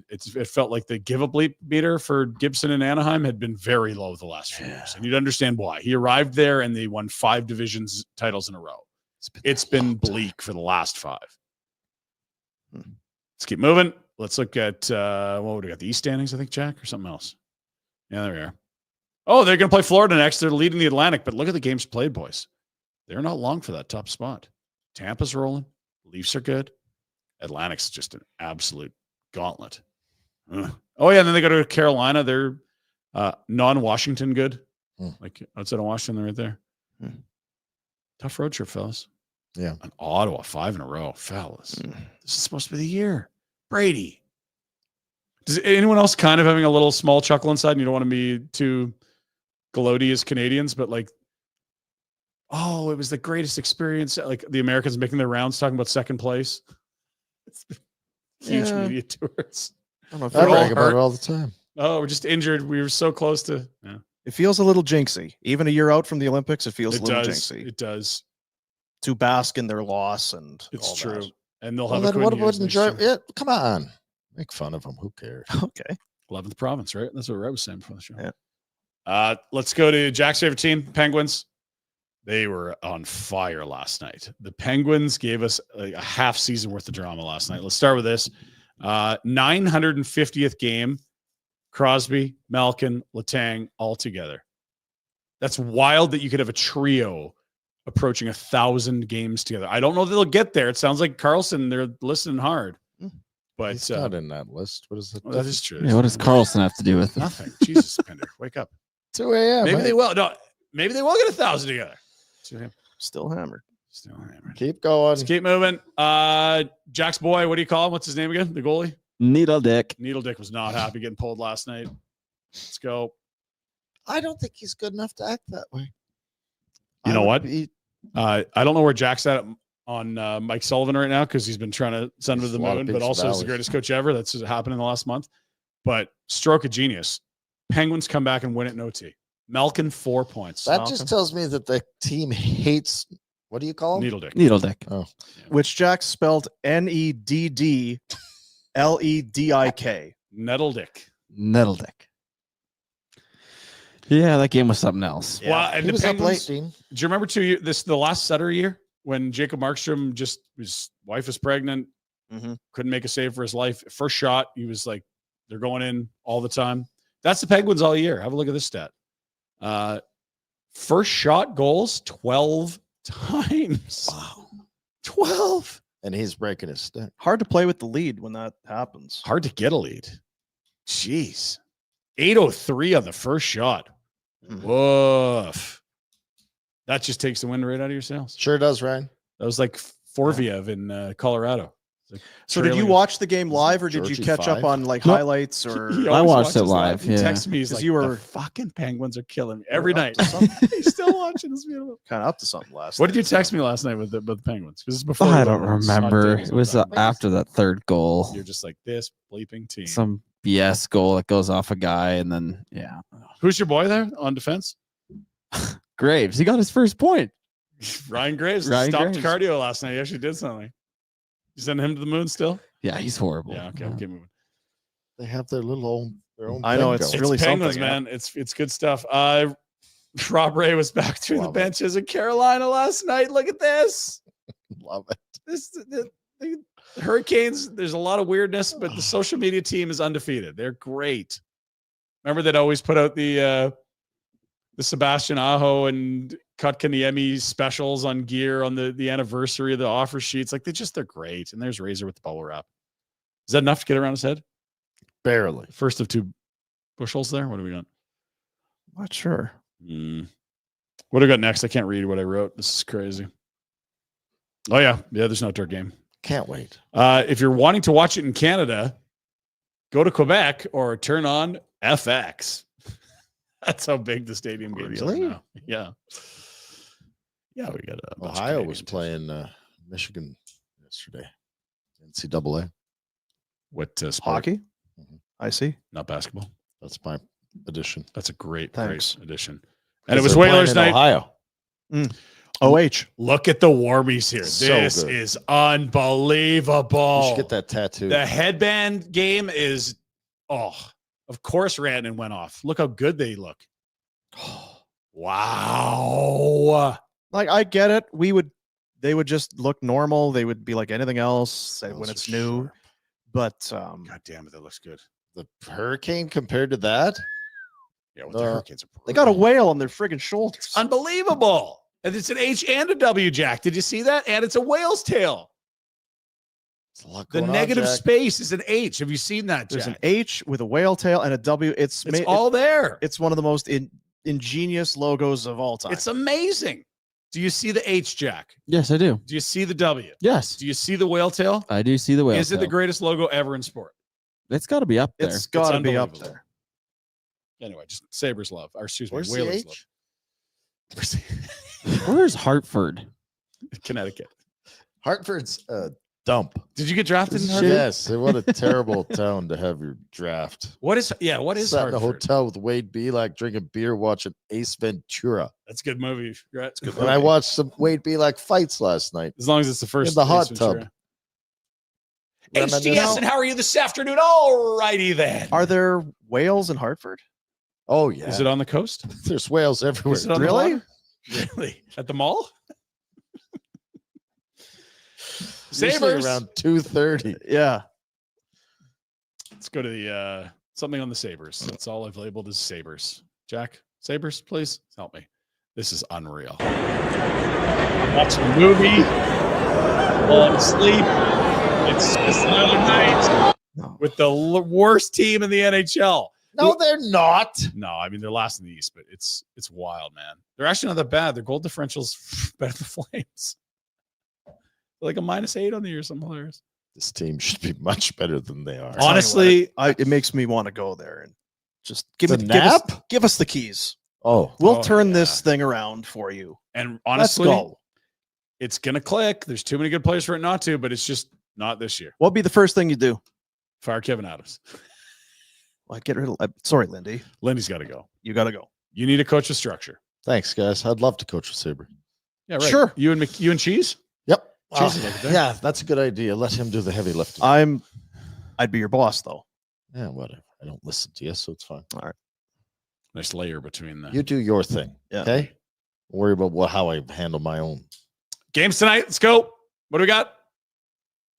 it felt like the give up leap meter for Gibson and Anaheim had been very low the last few years, and you'd understand why. He arrived there and they won 5 divisions titles in a row. It's been bleak for the last 5. Let's keep moving. Let's look at what would we got? The East standings, I think, Jack, or something else. Yeah, there we are. Oh, they're going to play Florida next. They're leading the Atlantic, but look at the games played, boys. They're not long for that top spot. Tampa's rolling. Leafs are good. Atlantic's just an absolute gauntlet. Ugh. Oh, yeah, and then they go to Carolina. They're non-Washington good. Like outside of Washington, they're right there. Tough road trip, fellas. Yeah. And Ottawa, 5 in a row. Fellas. This is supposed to be the year. Brady. Does anyone else kind of having a little small chuckle inside? And you don't want to be too gloaty as Canadians, but like, oh, it was the greatest experience. Like the Americans making their rounds talking about second place. It's been huge Yeah. media tours. I don't know if I We're all brag about hurt. it all the time. Oh, we're just injured. We were so close to. Yeah, it feels a little jinxy. Even a year out from the Olympics, it feels it a little does. jinxy. It does. To bask in their loss and It's all true. that. And they'll Well, have then a what Quinn would Hughes next enjoy? year. Yeah, come on. Make fun of them. Who cares? Okay. 11th province, right? That's what Red was saying before the show. Yeah. Let's go to Jack's favorite team, Penguins. They were on fire last night. The Penguins gave us a half season worth of drama last night. Let's start with this. 950th game. Crosby, Malkin, Letang all together. That's wild that you could have a trio approaching 1,000 games together. I don't know that they'll get there. It sounds like Carlson, they're listening hard. But He's not in that list. What is it? well, that is true. Yeah, what does Carlson have to do with it? Nothing. Jesus, Pinder, wake up. 2 a.m. Maybe hey. they will. No, maybe they will get 1,000 together. Still hammered. Still hammered. Keep going. Let's keep moving. Jack's boy, what do you call him? What's his name again? The goalie? Needle Dick. Needle Dick was not happy getting pulled last night. Let's go. I don't think he's good enough to act that way. You know what? Be, I don't know where Jack's at on Mike Sullivan right now because he's been trying to send him to the There's a lot moon, of but peaks also and is the valleys. greatest coach ever. That's just happened in the last month. But stroke of genius. Penguins come back and win it in OT. Malkin 4 points. that just tells me that the team hates. What do you call him? Needle Dick. Needle Dick. Which Jack spelled NEDDLEDIK. Nettle Dick. Needle Dick. Yeah, that game was something else. Well, and He the was up late, Penguins. Dean. Do you remember the last Sutter year when Jacob Markstrom his wife was pregnant, couldn't make a save for his life. First shot, he was like, they're going in all the time. That's the Penguins all year. Have a look at this stat. First shot goals 12 times. Wow. 12. And he's breaking his stick. Hard to play with the lead when that happens. Hard to get a lead. Jeez. 8:03 on the first shot. Woof. That just takes the wind right out of your sails. Sure does, Ryan. That was like Forviev in Colorado. Like So did you watch the game live or did you Georgie catch up 5? on like Nope. highlights or He I always watched it watches live, He yeah. texted me. He's 'Cause like, you were- the fucking Penguins are killing me every night. up to something? He's still watching. It's beautiful. kind of up to something last What did you night, text so. me last night with the Penguins? Because before I we don't went on hot remember. tables It was with them. after that third goal. You're just like this bleeping team. Some BS goal that goes off a guy, and then Who's your boy there on defense? Graves. He got his first point. Ryan Graves Ryan stopped Graves. cardio last night. He actually did something. You sending him to the moon still? Yeah, he's horrible. Yeah. Okay. Keep moving. They have their own. I know, thing it's going. really It's Penguins, something, yeah. man. It's good stuff. Rob Ray was back through the Love it. benches in Carolina last night. Look at this. Love it. The Hurricanes, there's a lot of weirdness, but the social media team is undefeated. They're great. Remember they'd always put out the Sebastian Aho and Kotkaniemi specials on gear on the anniversary of the offer sheets. Like they're great. And there's Razor with the bubble wrap. Is that enough to get around his head? Barely. First of two bushels there. What do we got? Not sure. What do I got next? I can't read what I wrote. This is crazy. Oh yeah. There's no outdoor game. Can't wait. If you're wanting to watch it in Canada, go to Quebec or turn on FX. That's how big the stadium games Really? are now. Yeah. Yeah, we got a bunch of Ohio Canadian was teams. playing Michigan yesterday. NCAA. What sport? Hockey? Mhm. I see. Not basketball. That's my addition. That's a great Thanks. addition. And it 'Cause was they're playing Whalers in night. Ohio. OH. Look at the warmies here. So This good. is unbelievable. You should get that tattoo. The headband game is, of course Rantanen went off. Look how good they look. Wow. Like I get it. They would just look normal. They would be like anything else when Those it's are new. sharp. But God damn it, that looks good. The Hurricane compared to that? Yeah, with the Hurricanes are they got a brutal. whale on their friggin' shoulders. Unbelievable. And it's an H and a W, Jack. Did you see that? And it's a whale's tail. It's a lot The going on, negative Jack. space is an H. Have you seen that, There's Jack? an H with a whale tail and a W. It's all there. it's one of the most ingenious logos of all time. It's amazing. Do you see the H, Jack? Yes, I do. Do you see the W? Yes, Do you see the whale tail? I do see the whale. Is it the tail. greatest logo ever in sport? It's got to be up there. It's got to be up unbelievable. there. Anyway, just Sabres love. Or excuse me, Where's the Whalers H? love. Where's Hartford? Connecticut. Hartford's a dump. Did you get drafted in Shit. Hartford? Yes. What a terrible town to have your draft. What is Sat in a Hartford? hotel with Wade Belak drinking beer, watching Ace Ventura. That's a good movie. Right? It's a good And I movie. watched some Wade Belak fights last night. As long as it's the first in the hot Ace tub. Ventura. HTS, Reminisce- and how are you this afternoon? All righty then. Are there whales in Hartford? Oh, yeah. Is it on the coast? There's whales everywhere. Is it on the Really? water? Really? At the mall? Usually Sabres. around 2:30. Yeah. Let's go to the something on the Sabres. That's all I've labeled as Sabres. Jack, Sabres, please help me. This is unreal. Watching a movie, falling asleep, It's just another night with the worst team in the NHL. No, they're not. No, I mean they're last in the East, but it's wild, man. They're actually not that bad. Their goal differential's better than the Flames. They're like a -8 on the year, something hilarious. This team should be much better than they are. Honestly, it makes me want to go there and just give us the keys. Oh, We'll turn this thing around for you. and Let's honestly, go. it's gonna click. There's too many good players for it not to, but it's just not this year. What'd be the first thing you do? Fire Kevin Adams. Like get rid of. Sorry, Lindy. Lindy's got to go. You got to go. You need a coach with structure. thanks, guys. I'd love to coach with Sabre. Yeah, right. Sure. You and Cheese. Yep. Cheese is over there. Yeah, that's a good idea. Let him do the heavy lifting. I'd be your boss though. Yeah, whatever. I don't listen to you, so it's fine. Nice layer between the You do your thing. Yeah. Okay. Don't worry about how I handle my own. games tonight. Let's go. What do we got?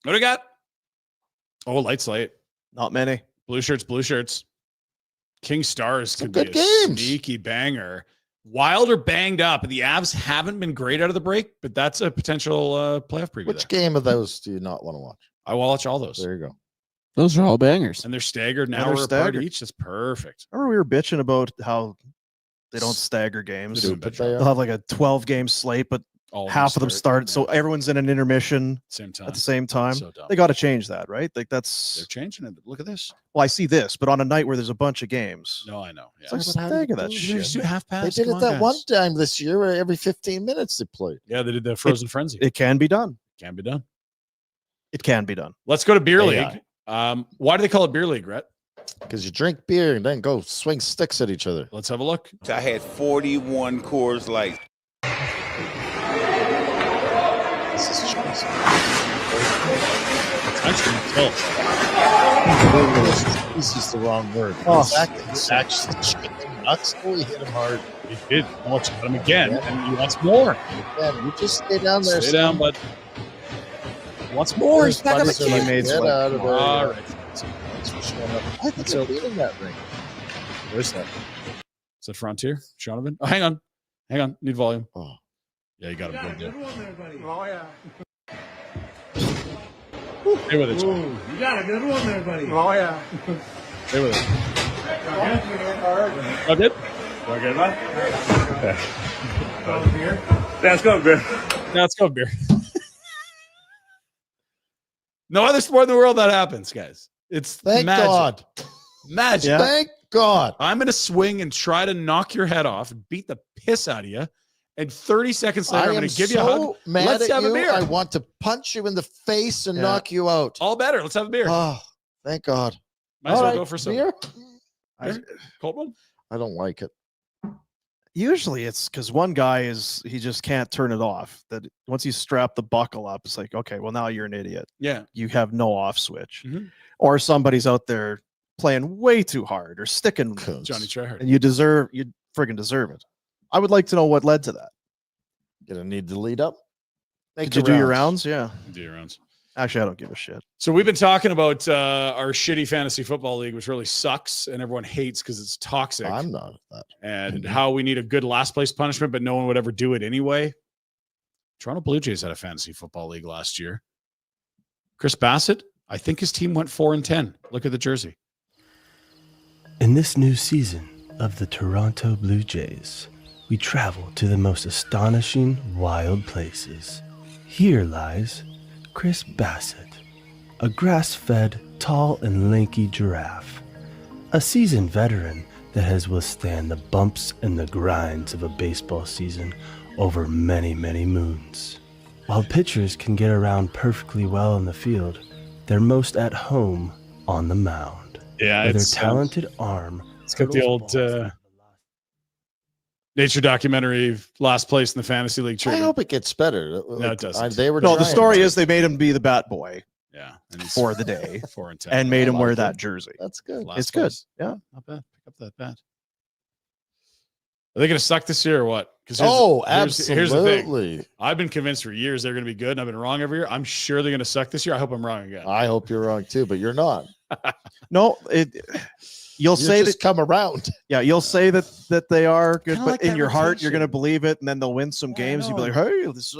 What do we got? Oh, light slate. Not many. Blue shirts. King Stars Some could be good a games. sneaky banger. Wilder banged up. The Avs haven't been great out of the break, but that's a potential playoff preview. Which there. game of those do you not want to watch? I will watch all those. There you go. Those are all bangers. And they're staggered an Yeah, hour they're apart staggered. each. That's perfect. Remember we were bitching about how they don't stagger games. They're doing Stupid better. they They'll are. have like a 12-game slate, but All half of them start. So yeah, everyone's in an intermission same time. at the same time. So dumb. They got to change that, right? Like They're that's. changing it. Look at this. Well, I see this, but on a night where there's a bunch of games, No, I know. Yeah. it's like Yeah, but how do you stagger that do You shit. just do half They pass. did Come it that on, one guys. time this year where every 15 minutes they played. Yeah, they did the Frozen Frenzy. It can be done. Can be done. It can be done. Let's go to beer AI. league. Why do they call it beer league, Rhett? Because you drink beer and then go swing sticks at each other. Let's have a look. I had 41 Coors Light. This is cheese. This is the wrong word. Oh. Exactly. It's actually chicken nuts. Oh, he hit him hard. He did. I want you to hit him again, and he wants more. Man, you just stay down there. Stay down, bud. He wants more. He's back on the Buddies are like, teammates "Get like, out of there." All right. Thanks for showing up. I think they're beating that ring. Where's that? Is that Frontier? Shonovan? Oh, hang on. Need volume. Oh. Yeah, you got him. Good there. Oh, yeah. Stay with it. John. You got a good one there, buddy. Oh, yeah. Stay with it. Oh, good? Okay, bud. Beer? Let's go, beer. Now let's go, beer. No other sport in the world that happens, guys. It's Thank magic. God. Magic. Yeah. Thank God. I'm going to swing and try to knock your head off and beat the piss out of you. And 30 seconds later, I'm going to give you a hug. Mad Let's at have a you. beer. I want to punch you in the face and Yeah. knock you out. All better. Let's have a beer. Oh, thank God. Might as All well right, go for some beer? cold one. I don't like it. Usually it's because one guy he just can't turn it off. That once you strap the buckle up, it's like, okay, well, now you're an idiot. Yeah. You have no off switch. Mhm. Or somebody's out there playing way too hard or sticking, Coons. Johnny Trehard. and you friggin' deserve it. I would like to know what led to that. Gonna need to lead up. Make Did you the do your rounds? Yeah. Do your rounds. Actually, I don't give a shit. So we've been talking about our shitty fantasy football league, which really sucks and everyone hates because it's toxic. I'm not that. And how we need a good last place punishment, but no one would ever do it anyway. Toronto Blue Jays had a fantasy football league last year. Chris Bassett, I think his team went 4-10. Look at the jersey. In this new season of the Toronto Blue Jays, we travel to the most astonishing wild places. Here lies Chris Bassett, a grass-fed, tall and lanky giraffe, a seasoned veteran that has withstand the bumps and the grinds of a baseball season over many, many moons. While pitchers can get around perfectly well in the field, they're most at home on the mound. Yeah, With their it's talented arm. it's got the hurdles old balls over the last- nature documentary, last place in the fantasy league I treatment. hope it gets better. No, it doesn't. They were No, the trying. story is they made him be the bat boy Yeah, and he's for the day 4-10. and made him I wear like that it. jersey. That's good. Last It's good. place. Yeah. Not bad. Pick up that bat. Are they going to suck this year or what? Because Absolutely. Here's the thing. I've been convinced for years they're going to be good, and I've been wrong every year. I'm sure they're going to suck this year. I hope I'm wrong again. I hope you're wrong too, but you're not. No, You'll say just come around. Yeah, you'll say that they are good, Kinda but like in that your heart, you're rotation. going to believe it, and then they'll win some Yeah, I games. You'll be like, know. "Hey, this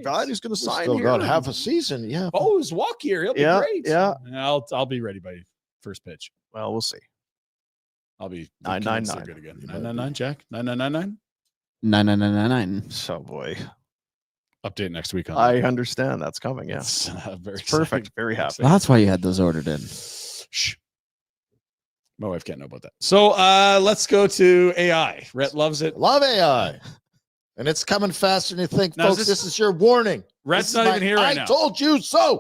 guy is going to sign Still here." got half a season. Yeah. Oh, his walk here. He'll be Yeah, great. yeah. I'll be ready by first pitch. Well, we'll see. I'll be 999. good again. 999, Jack. 9999. 9999. So boy, Update next week on I that. understand that's coming. Yeah, It's, very it's perfect. exciting. Very happy. Well, that's why you had those ordered in. Shh. My wife can't know about that. So let's go to AI. Rhett loves it. Love AI. And it's coming faster than you think, Now, is folks. this- This is your warning. Rhett's This is not my even here right I now. told you so.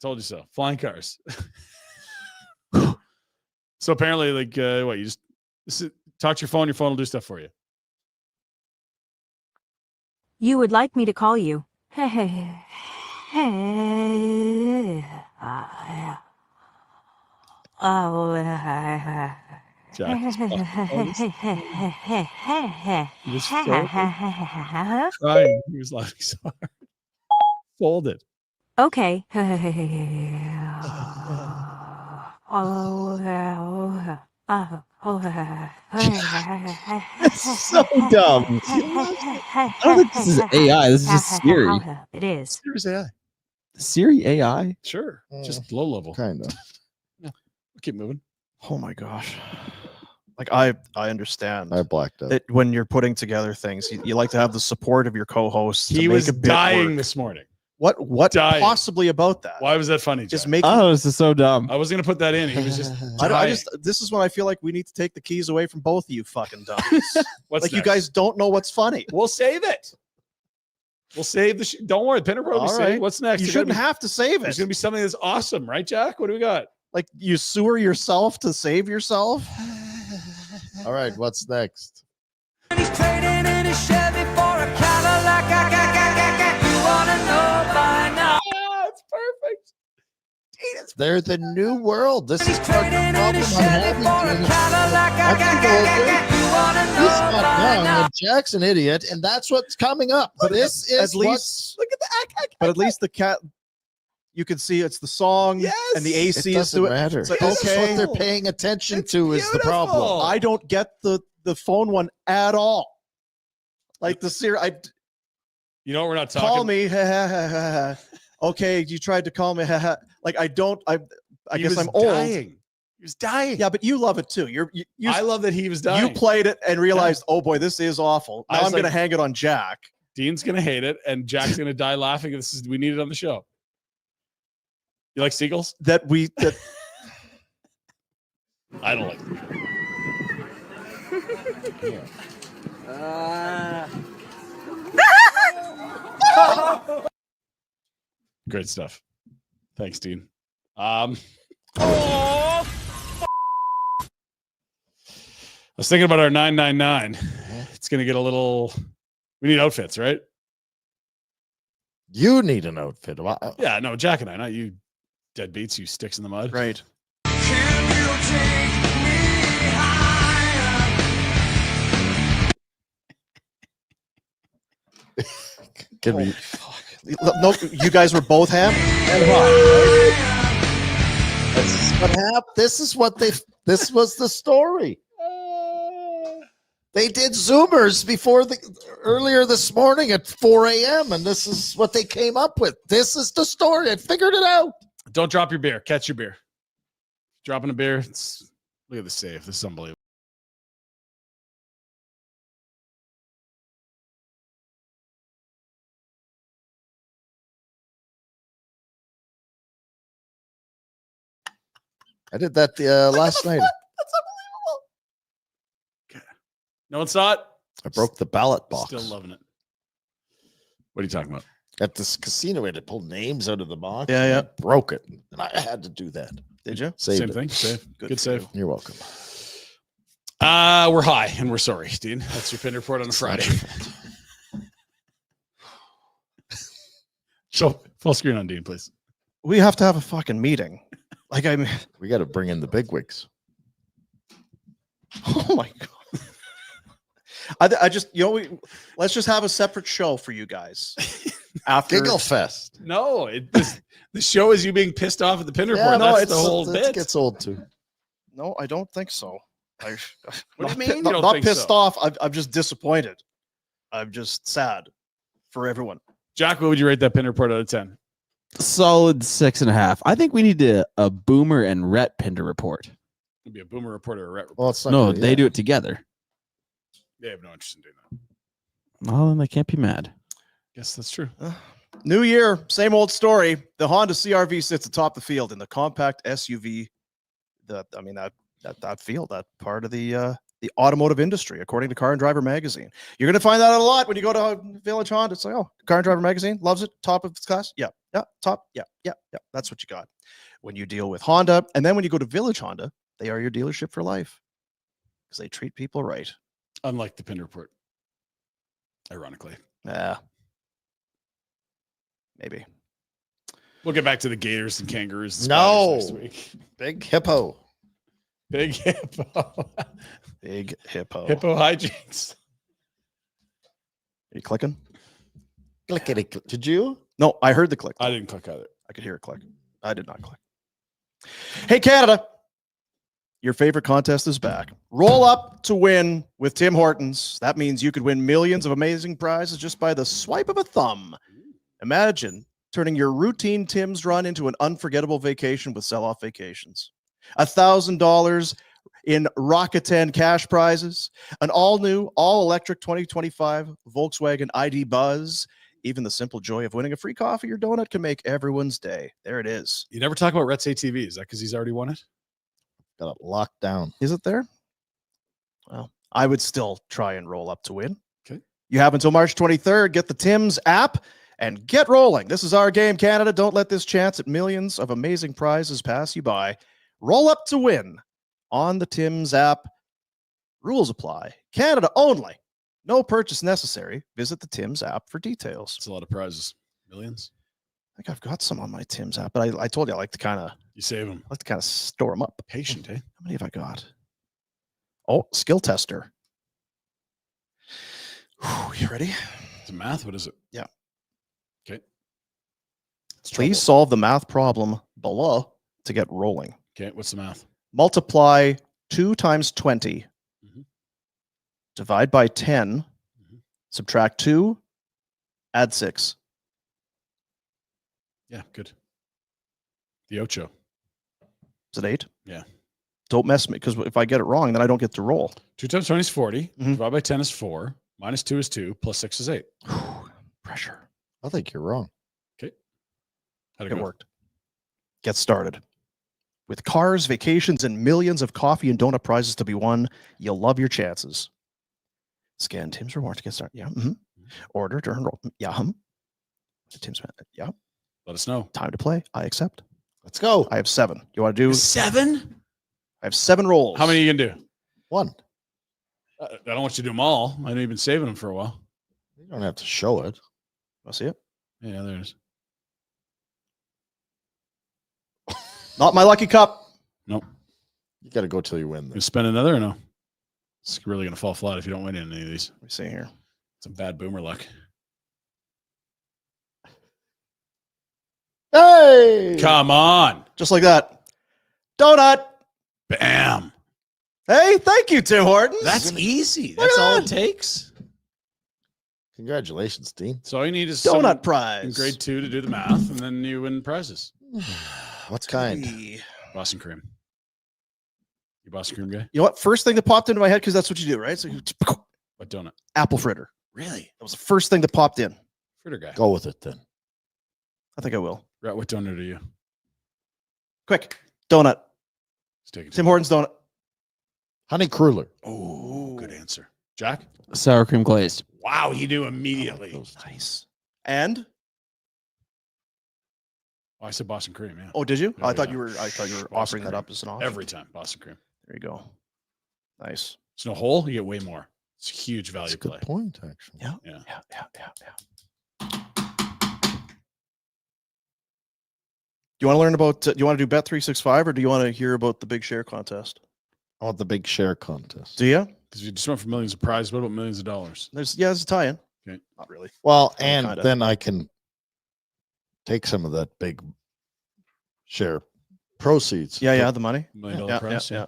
Told you so. Flying cars. So apparently, like, what you just talk to your phone. Your phone will do stuff for you. You would like me to call you? Jack. He was crying. He was laughing so hard. Folded. Okay. So dumb. I don't think this is AI. This is just Siri. It is. Here's AI. Siri AI. Sure. Just low level. Kind of. We'll keep moving. Oh my gosh. Like I understand I blacked out. that when you're putting together things, you like to have the support of your co-hosts. He to was make a bit dying work. this morning. What dying. possibly about that? Why was that funny, Just Jack? make. Oh, this is so dumb. I was going to put that in. He was just I dying. just. This is when I feel like we need to take the keys away from both of you fucking dummies. What's like you next? guys don't know what's funny. We'll save it. We'll save the don't worry. Pinder Report will be All saved. right. What's next? You There's gotta shouldn't have to save There's it. going to be something that's awesome, right, Jack? What do we got? Like you sewer yourself to save yourself. All right, what's next? He's trading in his Chevy for a Cadillac. You wanna know by now? It's perfect. They're the new world. This He's is part of the trading in problem his I'm Chevy having. for a Jimmy. Cadillac. I'm older. You wanna He's know not by young, now? and Jack's an idiot, and that's what's coming up. But this is at least Look at the but at least the cat you can see it's the song Yes! and the it AC is doesn't to it. matter. It's like, This is okay. what they're paying attention It's to is the problem. beautiful. I don't get the phone one at all. Like the Siri, You know what we're not talking call me. Okay, you tried to call me. Like I don't. I He guess was I'm old. dying. He was dying. Yeah, but you love it too. You I love that he was dying. you played it and realized, oh boy, this is awful. I Now was I'm going to like- hang it on Jack. Dean's gonna hate it, and Jack's gonna die laughing. We need it on the show. You like seagulls? That I don't like them. Great stuff. Thanks, Dean. I was thinking about our 999. It's gonna get a little. We need outfits, right? You need an outfit. Yeah, no, Jack and I, not you, deadbeats, you sticks in the mud. right. Give me. No, you guys were both ham. This is what happened. This was the story. They did Zoomers earlier this morning at 4 a.m. and this is what they came up with. This is the story. I figured it out. Don't drop your beer. Catch your beer. Dropping a beer. Look at the save. This is unbelievable. I did that last night. No one saw it. I broke the ballot box. Still loving it. What are you talking about? At this casino, we had to pull names out of the box. Yeah, yeah. I broke it, and I had to do that. Did you? Saved Same it. thing. Save. Good for save. you. You're welcome. We're high and we're sorry, Dean. That's your Pinder Report on a Friday. So full screen on Dean, please. We have to have a fucking meeting. Like I mean, We got to bring in the bigwigs. oh my god. I just let's just have a separate show for you guys. After Giggle Fest. No, the show is you being pissed off at the Pinder Yeah, Report. no, That's the whole it bit. gets old too. No, I don't think so. What do you not mean pi- you not, don't not think pissed so? off. I'm just disappointed. I'm just sad for everyone. Jack, what would you rate that Pinder Report out of 10? Solid 6.5. I think we need a Boomer and Rhett Pinder Report. It'd be a Boomer Report or a Rhett Report. Well, it's not No, gonna- they yeah. do it together. They have no interest in doing that. Well, then they can't be mad. Yes, that's true. New year, same old story. The Honda CR-V sits atop the field in the compact SUV. That field, that part of the automotive industry, according to Car and Driver magazine. You're going to find that out a lot when you go to Village Honda. It's like, oh, Car and Driver magazine loves it, top of its class. Yeah, top. Yeah. That's what you got when you deal with Honda. And then when you go to Village Honda, they are your dealership for life because they treat people right. Unlike the Pinder Report, ironically. Yeah, maybe. We'll get back to the Gators and Kangaroos. And No. Spiders next week. Big hippo. Big hippo. Big hippo. Hippo hijinks. Are you clicking? Clickety click. Did you? No, I heard the click. I didn't click either. I could hear it click. I did not click. Hey, Canada. Your favorite contest is back. Roll up to win with Tim Hortons. That means you could win millions of amazing prizes just by the swipe of a thumb. Imagine turning your routine Tim's run into an unforgettable vacation with Sell-Off Vacations. $1,000 in Rakuten cash prizes, an all-new, all-electric 2025 Volkswagen ID Buzz. Even the simple joy of winning a free coffee or donut can make everyone's day. There it is. You never talk about Rhett's ATV. Is that because he's already won it? Got it locked down. Is it there? Well, I would still try and roll up to win. Okay. You have until March 23rd. Get the Tim's app and get rolling. This is our game, Canada. Don't let this chance at millions of amazing prizes pass you by. Roll up to win on the Tim's app. Rules apply. Canada only. No purchase necessary. Visit the Tim's app for details. It's a lot of prizes. Millions. I think I've got some on my Tim's app, but I told you I like to kind of store them up. Patient, eh? How many have I got? Oh, skill tester. Whew, you ready? It's a math. What is it? Yeah. Okay. Please solve the math problem below to get rolling. Okay. What's the math? Multiply 2 times 20. Mhm. Divide by 10. Mhm. Subtract 2. Add 6. Yeah, good. The Ocho. Is it 8? Yeah. Don't mess me, because if I get it wrong, then I don't get to roll. 2 times 20 is 40. Mhm. Divide by 10 is 4. Minus 2 is 2. Plus 6 is 8. Pressure. I think you're wrong. Okay. How'd It go? worked. Get started. With cars, vacations, and millions of coffee and donut prizes to be won, you'll love your chances. Scan Tim's Rewards to get started. Yeah. Order, turn, roll. Yeah. Tim's. Yeah. Let us know. Time to play. I accept. Let's go. I have 7. You want to do 7? I have 7 rolls. How many are you going to do? 1. I don't want you to do them all. I know you've been saving them for a while. You don't have to show it. Want to see it? Yeah, there it is. Not my lucky cup. Nope. You got to go till you win. You This. spend another or no? It's really going to fall flat if you don't win any of these. Let me see here. Some bad boomer luck. Hey! Come on. Just like that. Donut. Bam. Hey, thank you, Tim Hortons. That's easy. That's all it takes. Congratulations, Dean. So all you need is donut someone in prize. grade 2 to do the math, and then you win prizes. What kind? Boston cream. You Boston cream guy? You know what? First thing that popped into my head, because that's what you do, right? So What donut? apple fritter. Really? That was the first thing that popped in. Fritter guy. Go with it then. I think I will. Right, what donut are you? Quick. Donut. Let's take it. Tim Hortons donut. Honey Cruller. Oh, good answer. Jack? Sour cream glazed. Wow, you do immediately. Nice. And Oh, I said Boston cream, yeah. oh, did you? Yeah, I thought yeah. you were Boston offering that cream. up as an option. Every time, Boston cream. There you go. Nice. It's no hole, you get way more. It's a huge That's value a good play. point, actually. Yeah. Yeah. Do you want to learn about? Do you want to do Bet365 or do you want to hear about the big share contest? I want the big share contest. Do you? Because you just went for millions of prizes. What about millions of dollars? There's a tie-in. Okay. Not really. Well, Well, and kinda. then I can take some of that big share proceeds. Yeah, the money. $1 million Yeah, prize. yeah.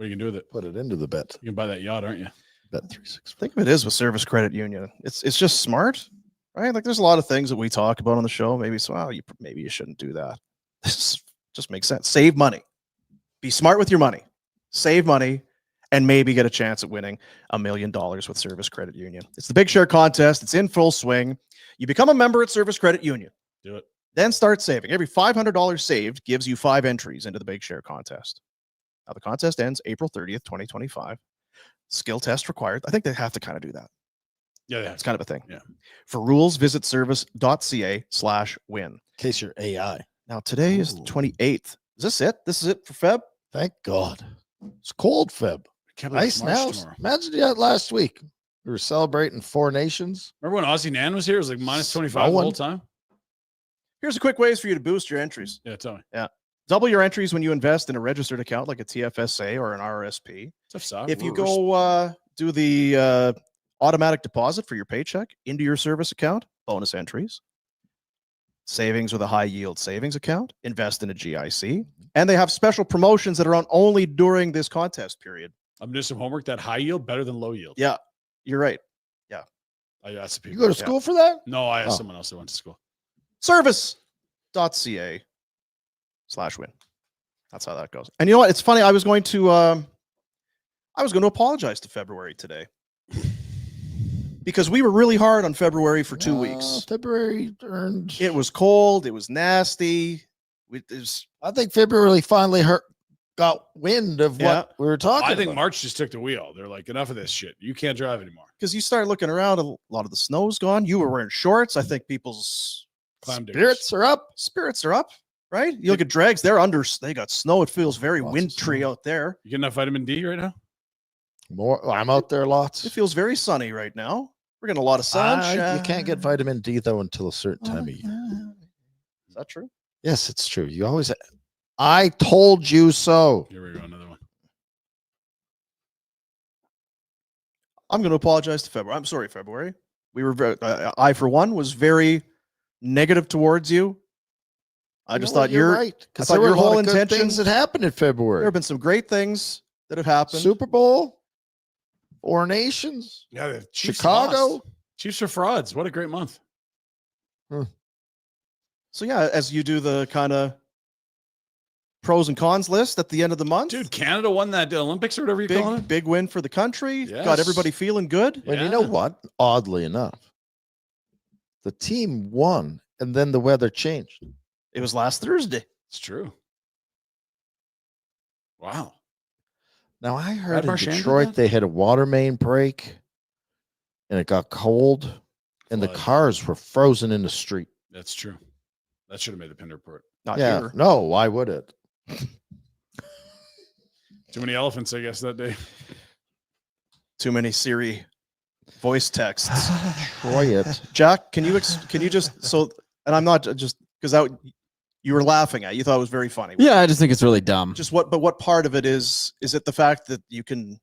What are you gonna do with it? Put it into the bet. You can buy that yacht, aren't you? Bet 365. Think of it is with Service Credit Union. It's just smart, right? Like there's a lot of things that we talk about on the show. Maybe maybe you shouldn't do that. This just makes sense. Save money. Be smart with your money. Save money and maybe get a chance at winning $1 million with Service Credit Union. It's the Big Share contest. It's in full swing. You become a member at Service Credit Union. Do it. Then start saving. Every $500 saved gives you 5 entries into the Big Share contest. Now, the contest ends April 30th, 2025. Skill test required. I think they have to kind of do that. Yeah, It's kind of a thing. Yeah. For rules, visit service.ca/win. In case you're AI. Now, today is the 28th. Is this it? This is it for Feb? Thank God. It's cold, Feb. Nice now. Imagine that last week. We were celebrating 4 nations. Remember when Aussie Nan was here? It was like minus 25 the whole time. Here's a quick ways for you to boost your entries. Yeah, tell me. Yeah. Double your entries when you invest in a registered account like a TFSA or an RRSP. Tough stuff. If you go do the automatic deposit for your paycheck into your service account, bonus entries. Savings with a high yield savings account, invest in a GIC, and they have special promotions that are on only during this contest period. I'm doing some homework. That high yield better than low yield. Yeah, you're right. Yeah. I asked the people. You go to school for that? No, I asked someone else that went to school. Service.ca/win. That's how that goes. And you know what? It's funny. I was going to apologize to February today. Because we were really hard on February for 2 weeks. February earned. It was cold. It was nasty. I think February finally got wind of what we were talking about. I think March just took the wheel. They're like, enough of this shit. You can't drive anymore. Because you start looking around, a lot of the snow's gone. You were wearing shorts. I think people's spirits are up. Spirits are up, right? You look at Dregs. They got snow. It feels very wintry out there. You get enough vitamin D right now? I'm out there lots. It feels very sunny right now. We're getting a lot of sunshine. You can't get vitamin D though until a certain time of year. Is that true? Yes, it's true. You always. I told you so. Here we go. Another one. I'm going to apologize to February. I'm sorry, February. We were. I for one was very negative towards you. I just thought you're right because I thought your whole intention things that happened in February. There have been some great things that have happened. Super Bowl. 4 nations. Yeah, the Chiefs Chicago. lost. Chiefs are frauds. What a great month. So yeah, as you do the kind of pros and cons list at the end of the month. Dude, Canada won that Olympics or whatever you call it. Big win for the country. Yes. Got everybody feeling good. And you know what? Oddly enough, the team won and then the weather changed. It was last Thursday. It's true. Wow. Now, I heard in Marchand did Detroit that? they had a water main break and it got cold and the cars were frozen in the street. That's true. That should have made the Pinder Report. Not Yeah. here. No, why would it? Too many elephants, I guess, that day. Too many Siri voice texts. Quiet. Jack, can you just and I'm not just because that you were laughing at. You thought it was very funny. Yeah, I just think it's really dumb. But what part of it is it the fact that you can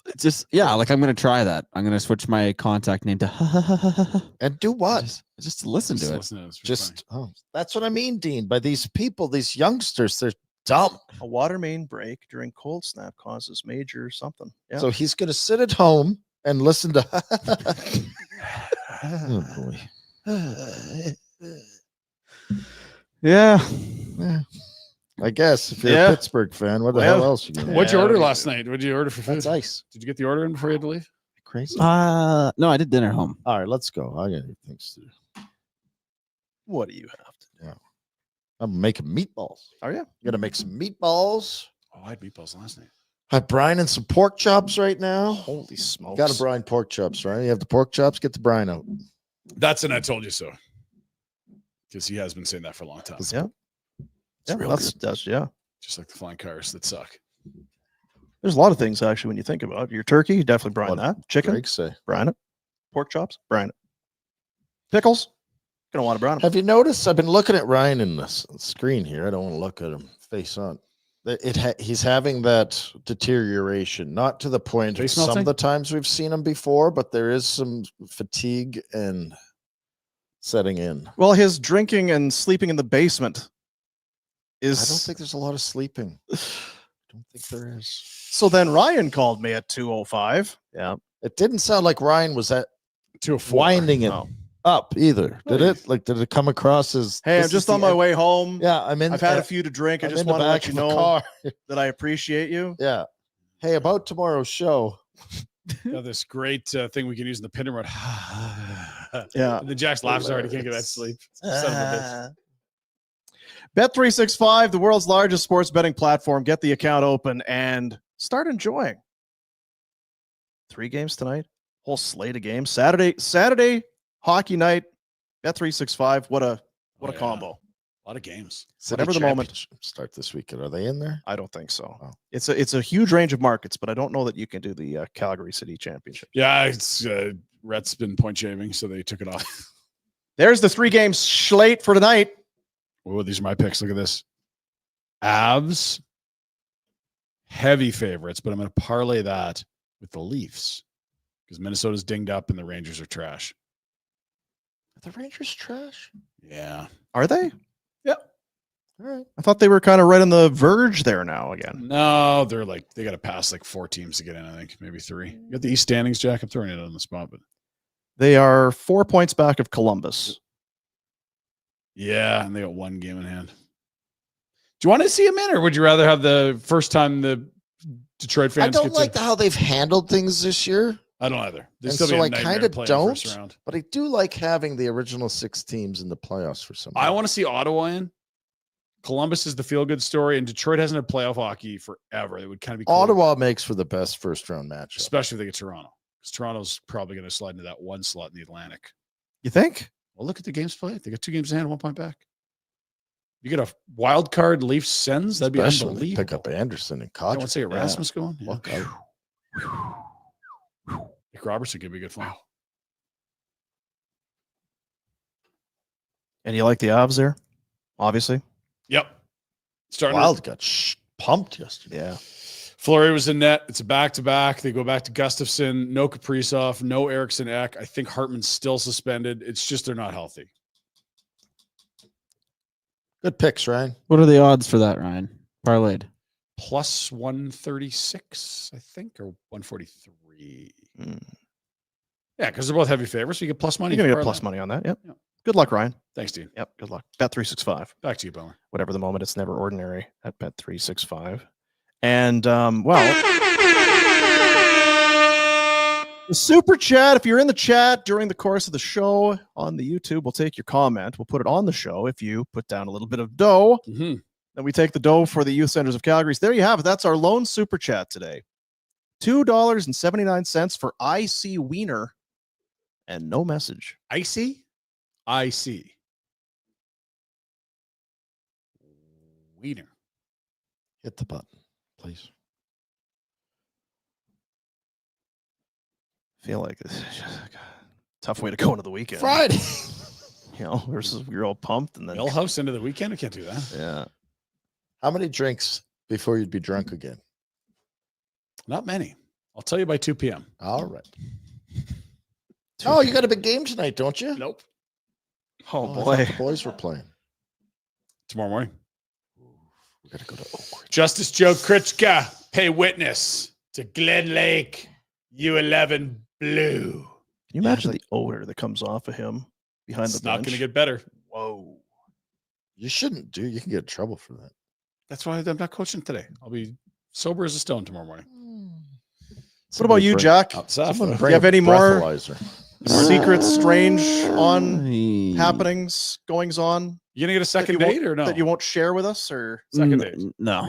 It's just like I'm gonna try that. I'm gonna switch my contact name to And do what? just listen to it. Listen to it. It's pretty funny. That's what I mean, Dean. By these people, these youngsters, they're dumb. a water main break during cold snap causes major something. Yeah. So he's going to sit at home and listen to. Oh boy. Yeah. I guess if you're a Pittsburgh fan, what the hell else you gonna What'd you order last night? What'd you order for food? That's ice. Did you get the order in before you had to leave? Crazy. No, I did dinner home. All right, let's go. I got things to do. What do you have to do? I'm making meatballs. Are you? Got to make some meatballs. Oh, I had meatballs last night. I'm brining some pork chops right now. Holy smokes. Got to brine pork chops, right? You have the pork chops, get the brine out. That's an I told you so. Because he has been saying that for a long time. Yeah. It's real That's good. Just like the flying cars that suck. There's a lot of things actually when you think about it. Your turkey, you definitely brine that. Chicken, Greg say. brine it. Pork chops, brine it. Pickles, gonna want to brine them. Have you noticed? I've been looking at Ryan in the screen here. I don't want to look at him face on. He's having that deterioration, not to the point of Face some melting? of the times we've seen him before, but there is some fatigue and setting in. Well, his drinking and sleeping in the basement I don't is think there's a lot of sleeping. don't think there is. So then Ryan called me at 2:05. Yeah. It didn't sound like Ryan was at 2:04. winding it No. up either. Did it? Like, did it come across as, Hey, I'm this just is on the my end? way home. Yeah, I'm in. I've had a few to drink. I I'm just in the want to back let you of a know car. that I appreciate you. Yeah. Hey, about tomorrow's show. Got this great thing we can use in the Pinder Report. Yeah. And the Jack's laughs already can't get that sleep. Son of a bitch. Bet365, the world's largest sports betting platform. Get the account open and start enjoying. 3 games tonight. Whole slate of games. Saturday hockey night. Bet365. What a combo. A lot of games. Whatever the moment. Start this weekend. Are they in there? I don't think so. Oh. It's a huge range of markets, but I don't know that you can do the Calgary City Championship. Yeah, it's Rhett's been point shaving, so they took it off. There's the 3 game slate for tonight. Oh, these are my picks. Look at this. Avs, heavy favorites, but I'm going to parlay that with the Leafs because Minnesota's dinged up and the Rangers are trash. Are the Rangers trash? Yeah. Are they? Yep. All right. I thought they were kind of right on the verge there now again. No, they're like, they got to pass like 4 teams to get in, I think. Maybe 3. You got the East standings, Jack? I'm throwing it on the spot, but. They are 4 points back of Columbus. Yeah, and they got 1 game in hand. Do you want to see them in, or would you rather have the first time the Detroit fans I don't like how they've handled things this year. I don't either. They And still so be a I nightmare kind of playing don't, first round. but I do like having the original 6 teams in the playoffs for some reason. I want to see Ottawa in. Columbus is the feel-good story, and Detroit hasn't had playoff hockey forever. It would kind of be cool, Ottawa makes for the best first-round matchup. especially if they get Toronto, because Toronto's probably going to slide into that 1 slot in the Atlantic. You think? Well, look at the games played. They got 2 games in hand, 1 point back. You get a wild card Leafs Sens. That'd be Especially when they unbelievable. pick up Andersson and I want to Cozens. see Erasmus going. Yeah. Look out. Nick Robertson could be good fun. And you like the Avs there? Obviously. Yep. Starting Wild got pumped yesterday. Yeah. Fleury was in net. It's a back-to-back. They go back to Gustafsson. No Kaprizov. No Eriksson Ek. I think Hartman's still suspended. It's just they're not healthy. Good picks, Ryan. What are the odds for that, Ryan? Parlayed. Plus 136, I think, or 143. Yeah, because they're both heavy favorites. So you get plus money. You're going to for get plus parlay. money on that. Yep. Yeah. Good luck, Ryan. Thanks, Dean. Yep. Good luck. Bet365. Back to you, Bummer. Whatever the moment, it's never ordinary at Bet365. And, well, the super chat, if you're in the chat during the course of the show on the YouTube, we'll take your comment. We'll put it on the show if you put down a little bit of dough. Mm-hmm. Then we take the dough for the Youth Centers of Calgary. So there you have it. That's our lone super chat today. $2.79 for IC Wiener and no message. Icy? IC. Wiener. Hit the button, please. Feel like this is just like a tough way to go into the weekend. Friday. You know, versus you're all pumped and then Millhouse into the weekend? I can't do that. yeah. How many drinks before you'd be drunk again? Not many. I'll tell you by 2 p.m. All right. Oh, you got a big game tonight, don't you? Nope. Oh I boy. thought the boys were playing. Tomorrow morning. We got to go to Oakwood. Justice Joe Kritchka, pay witness to Glen Lake, U11 Blue. Can you imagine the odor that comes off of him behind It's the not bench? going to get better. Whoa. You shouldn't do. You can get in trouble for that. That's why I'm not coaching today. I'll be sober as a stone tomorrow morning. What about you, Jack? Someone Do bring you have a any more breathalyzer. secret, strange on Hey. happenings, goings on You going to get a that second you won't- date or no? that you won't share with us? Or Second date. No.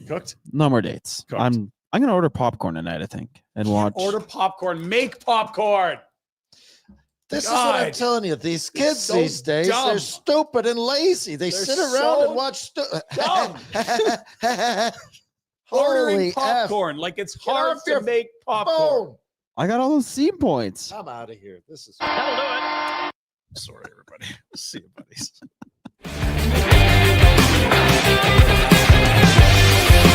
Cooked? No more dates. Cooked. I'm gonna order popcorn tonight, I think, and watch. Order popcorn. Make popcorn. This is what I'm God. telling you. These kids so these days, dumb. they're stupid and lazy. They They're sit around so and watch. dumb. Holy Ordering F. popcorn like it's Get hard off to your make popcorn. phone. I got all those seed points. I'm out of here. This is. sorry, everybody. See you, buddies.